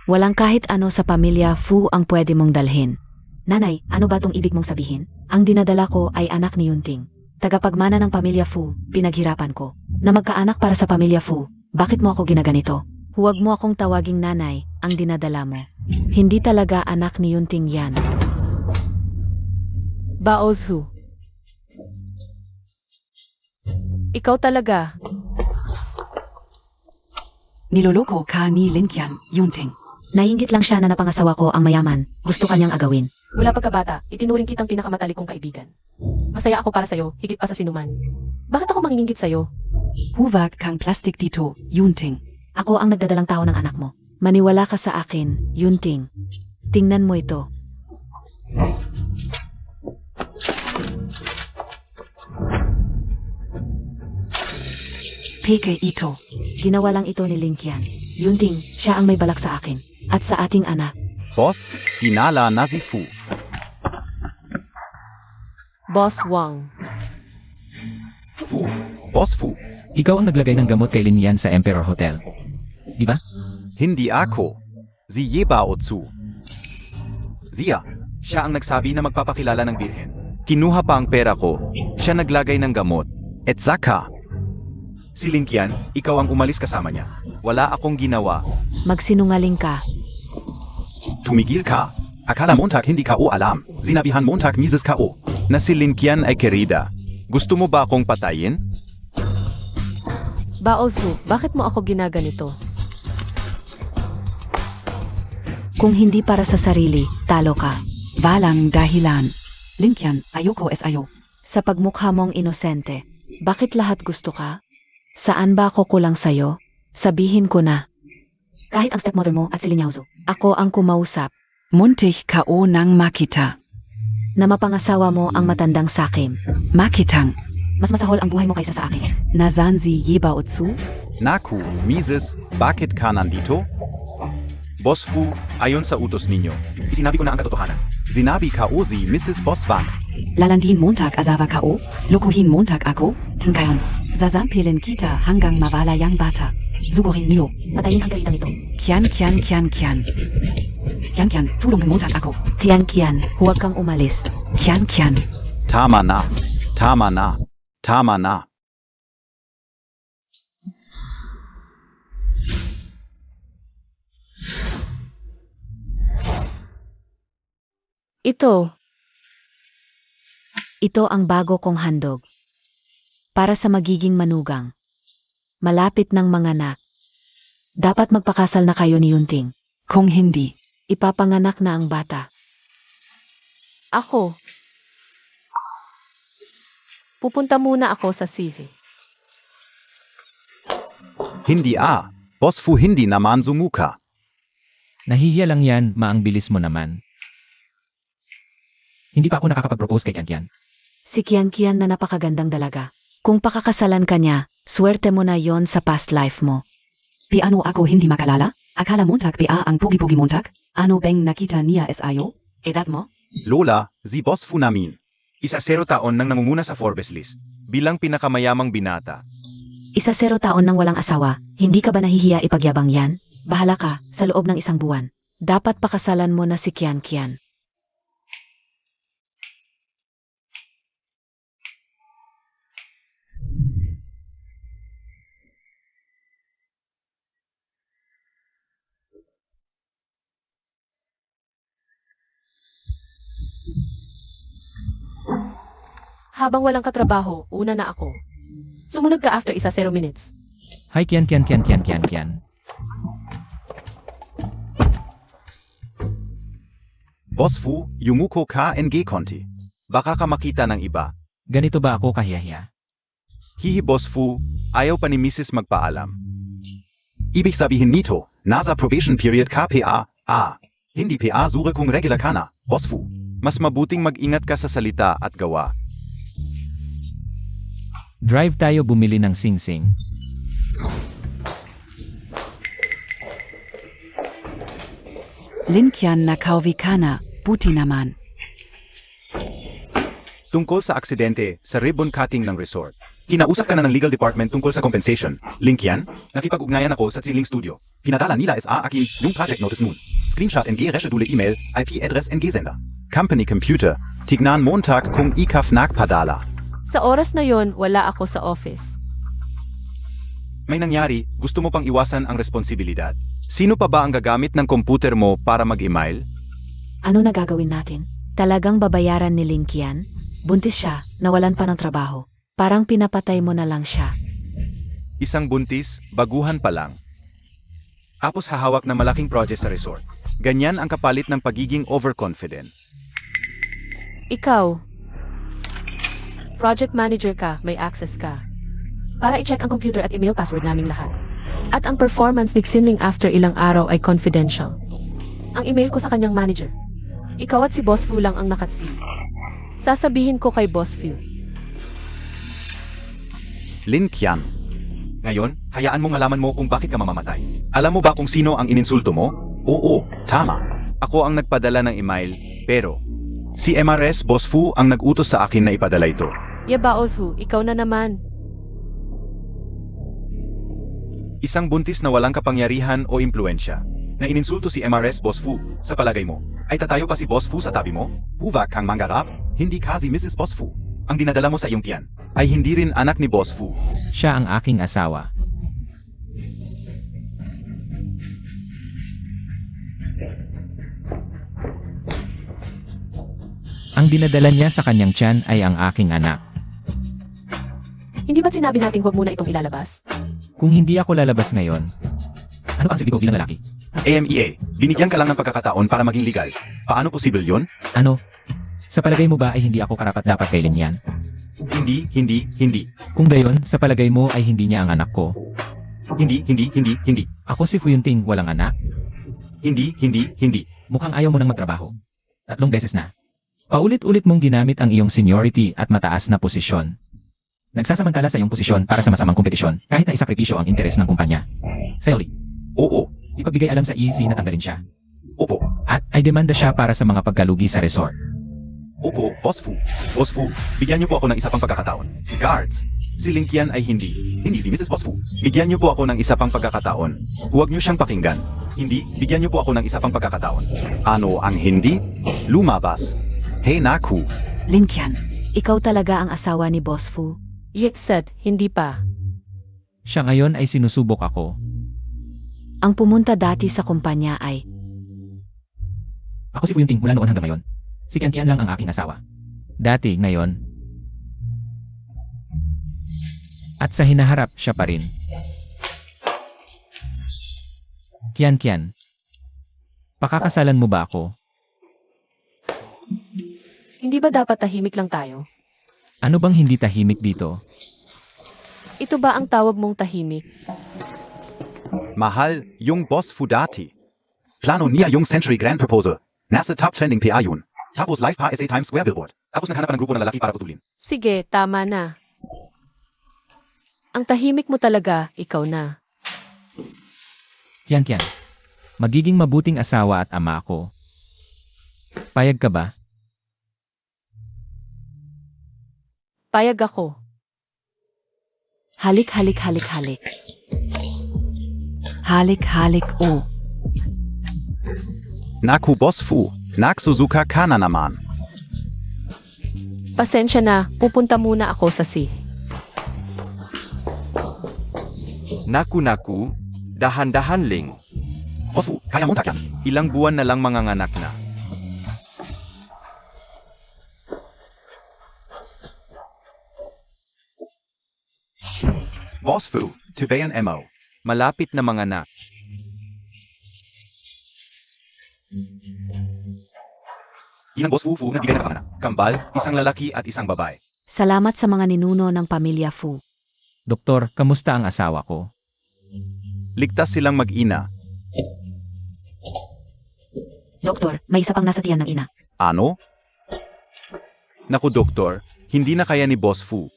Walang kahit ano sa Pamilya Fu ang pwede mong dalhin. Nanay, ano ba tong ibig mong sabihin? Ang dinadala ko ay anak ni Yunting. Tagapagmana ng Pamilya Fu, pinaghirapan ko. Na magkaanak para sa Pamilya Fu, bakit mo ako ginaganito? Huwag mo akong tawaging nanay, ang dinadala mo. Hindi talaga anak ni Yunting yan. Baozu. Ikaw talaga. Niloloko ka ni Linqian, Yunting. Nainggit lang siya na napangasawa ko ang mayaman. Gusto kanyang agawin. Mula pagkabata, itinuring kitang pinakamatalik kong kaibigan. Masaya ako para sa'yo, higit pa sa sinuman. Bakit ako manginggit sa'yo? Huwag kang plastic dito, Yunting. Ako ang nagdadalang tao ng anak mo. Maniwala ka sa akin, Yunting. Tingnan mo ito. Peke ito. Ginawa lang ito ni Linqian. Yunting, siya ang may balak sa akin. At sa ating anak. Boss, hinala na si Fu. Boss Wang. Boss Fu, Ikaw ang naglagay ng gamot kay Lin Yan sa Emperor Hotel. Di ba? hindi ako. Si Ye Baozu. Zia, siya ang nagsabi na magpapakilala ng birhen. Kinuha pa ang pera ko. Siya naglagay ng gamot. Et saka, si Linqian, ikaw ang umalis kasama niya. Wala akong ginawa. Magsinungaling ka. Tumigil ka. Akala Montag hindi ka o alam. Sinabihan Montag Mises ka o. Na si Linqian ay kerida. Gusto mo ba akong patayin? Baozu, bakit mo ako ginaganito? Kung hindi para sa sarili, talo ka. Walang dahilan. Linqian, ayoko es ayo. Sa pagmukha mong inosente, bakit lahat gusto ka? Saan ba ako kulang sa'yo? Sabihin ko na. Kahit ang stepmother mo at si Linyauzo, ako ang kumausap. Muntik kao ng makita. Na mapangasawa mo ang matandang sakim. Makitang. Mas masahol ang buhay mo kaysa sa akin. Nazan si Ye Baozu? Naku, Mises, bakit ka nandito? Boss Fu, ayon sa utos ninyo, sinabi ko na ang katotohanan. Sinabi ka o si Mrs. Boss Wang. Lalandin Montag asawa kao? Lokohin Montag ako? Hanggayon. Zazampilin kita hanggang mawala yang bata. Sugurin niyo. Patayin ang galitan nito. Kian. Kian, tulong Montag ako. Kian, huwag kang umalis. Kian Kian. Tama na. Tama na. Tama na. Ito, Ito ang bago kong handog. Para sa magiging manugang. Malapit ng manganak. Dapat magpakasal na kayo ni Yunting. Kung hindi, ipapanganak na ang bata. ako. Pupunta muna ako sa CV. Hindi Boss Fu hindi naman sumuka. Nahihiya lang yan, maang bilis mo naman. Hindi pa ako nakakapag-propose kay Kian Kian. Si Kian Kian na napakagandang dalaga. Kung pakakasalan ka niya, swerte mo na yon sa past life mo. Piano ako hindi makalala? Akala montag pia ang pugi-pugi montag? Ano bang nakita niya SIO? Edad mo? Lola, si Boss Fu namin. 10 taon nang namumuna sa Forbes list. Bilang pinakamayamang binata. 10 taon nang walang asawa, hindi ka ba nahihiya ipagyabang yan? Bahala ka, sa loob ng 1 buwan. Dapat pakasalan mo na si Kian Kian. Habang walang katrabaho, una na ako. Sumunod ka after 0 minutes. Hi Kian Kian Kian Kian Kian Kian. Boss Fu, yumuko ka NG konti. Baka ka makita ng iba. Ganito ba ako kahiyahiya? Hihi Boss Fu, ayaw pa ni Mrs. magpaalam. Ibig sabihin nito, nasa probation period ka PA. Hindi PA sure kung regular ka na, Boss Fu. Mas mabuting mag-ingat ka sa salita at gawa. Drive tayo bumili ng sing-sing. Linkian na kauwi ka na, buti naman. Tungkol sa aksidente sa ribbon cutting ng resort. Kinausap ka na ng legal department tungkol sa compensation. Link yan? Nakipag-ugnayan ako sa Tsiling Studio. Pinadala nila SA akin yung project notice nun. Screenshot NG Reschedule email, IP address NG sender. Company computer. Tignan Montag kung ikaf nagpadala. Sa oras na yon, wala ako sa office. May nangyari, gusto mo pang iwasan ang responsibilidad. Sino pa ba ang gagamit ng computer mo para mag-email? Ano na gagawin natin? Talagang babayaran ni Linkian? Buntis siya, nawalan pa ng trabaho. Parang pinapatay mo na lang siya. Isang buntis, baguhan pa lang. Tapos hahawak na malaking project sa resort. Ganyan ang kapalit ng pagiging overconfident. Ikaw, project manager ka, may access ka. Para i-check ang computer at email password naming lahat. At ang performance ni Xinling after ilang araw ay confidential. Ang email ko sa kanyang manager. Ikaw at si Boss Fu lang ang nakatsi. Sasabihin ko kay Boss Fu. Lin Qian. Ngayon, hayaan mong malaman mo kung bakit ka mamamatay. Alam mo ba kung sino ang ininsulto mo? Oo, tama. Ako ang nagpadala ng email, pero si MRS Boss Fu ang nag-utos sa akin na ipadala ito. Yabaos Hu, ikaw na naman. Isang buntis na walang kapangyarihan o impluensya. Na ininsulto si MRS Boss Fu, sa palagay mo, ay tatayo pa si Boss Fu sa tabi mo? Huwag kang manggarap, hindi ka si Mrs. Boss Fu. Ang dinadala mo sa iyong tiyan, ay hindi rin anak ni Boss Fu. Siya ang aking asawa. Ang dinadala niya sa kanyang tiyan ay ang aking anak. Hindi ba't sinabi natin huwag muna itong ilalabas? Kung hindi ako lalabas ngayon, ano pa ang silbi ko bilang lalaki? AMEA, binigyan ka lang ng pagkakataon para maging legal. Paano posible yun? Ano? Sa palagay mo ba ay hindi ako karapat-dapat kay Linyan? Hindi. Kung gayon, sa palagay mo ay hindi niya ang anak ko. Hindi. Ako si Fuyunting, walang anak. Hindi. Mukhang ayaw mo nang magtrabaho. 3 beses na. Paulit-ulit mong ginamit ang iyong seniority at mataas na posisyon. Nagsasamantala sa iyong posisyon para sa masamang kompetisyon kahit na isakripisyo ang interes ng kumpanya. Sally, Oo. ipagbigay alam sa EC na tanggalin siya. Opo. At ay demanda siya para sa mga pagkalugi sa resort. Opo, Boss Fu, bigyan niyo po ako ng isa pang pagkakataon. Guards, si Linkian ay hindi si Mrs. Boss Fu. Bigyan niyo po ako ng isa pang pagkakataon. Huwag niyo siyang pakinggan. Hindi, bigyan niyo po ako ng isa pang pagkakataon. Ano ang hindi? Lumabas. Hey Naku, Linkian, ikaw talaga ang asawa ni Boss Fu? Yexet, hindi pa. Siya ngayon ay sinusubok ako. Ang pumunta dati sa kumpanya ay Ako si Fu Yunting mula noon hanggang ngayon. Si Kian Kian lang ang aking asawa. Dati, ngayon. At sa hinaharap, siya pa rin. Kian Kian. Pakakasalan mo ba ako? Hindi ba dapat tahimik lang tayo? Ano bang hindi tahimik dito? Ito ba ang tawag mong tahimik? mahal yung Boss Fu dati. Plano niya yung Century Grand Proposal. Nasa top trending PA yun. Tapos live pa sa Times Square billboard. Tapos naghanap pa ng grupo ng lalaki para putulin. Sige, tama na. Ang tahimik mo talaga, ikaw na. Kian Kian. Magiging mabuting asawa at ama ako. Payag ka ba? Payag ako. halik. Halik, oh. Naku Boss Fu, nagsuzuka ka na naman. Pasensya na, pupunta muna ako sa si. Naku, dahan-dahan ling. Boss Fu, kaya mo takyan. Ilang buwan na lang manganganak na. Boss Fu, tubayan mo. Malapit na manganak. Inang Boss Fu nagbigay ng panganak. Kambal, isang lalaki at isang babae. Salamat sa mga ninuno ng pamilya Fu. Doktor, kamusta ang asawa ko? Ligtas silang mag-ina. Doktor, may isa pang nasa tiyan ng ina. Ano? Naku doktor, hindi na kaya ni Boss Fu.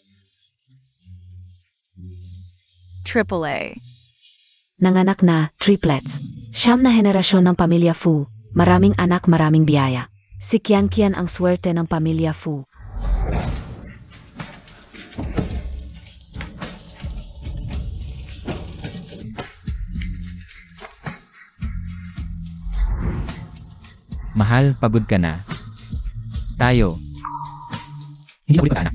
AAA. Nanganak na, triplets. Siyam na henerasyon ng pamilya Fu. Maraming anak, maraming biyaya. Si Kian Kian ang swerte ng pamilya Fu. Mahal, pagod ka na. Tayo. Hindi na ulit mag-anak.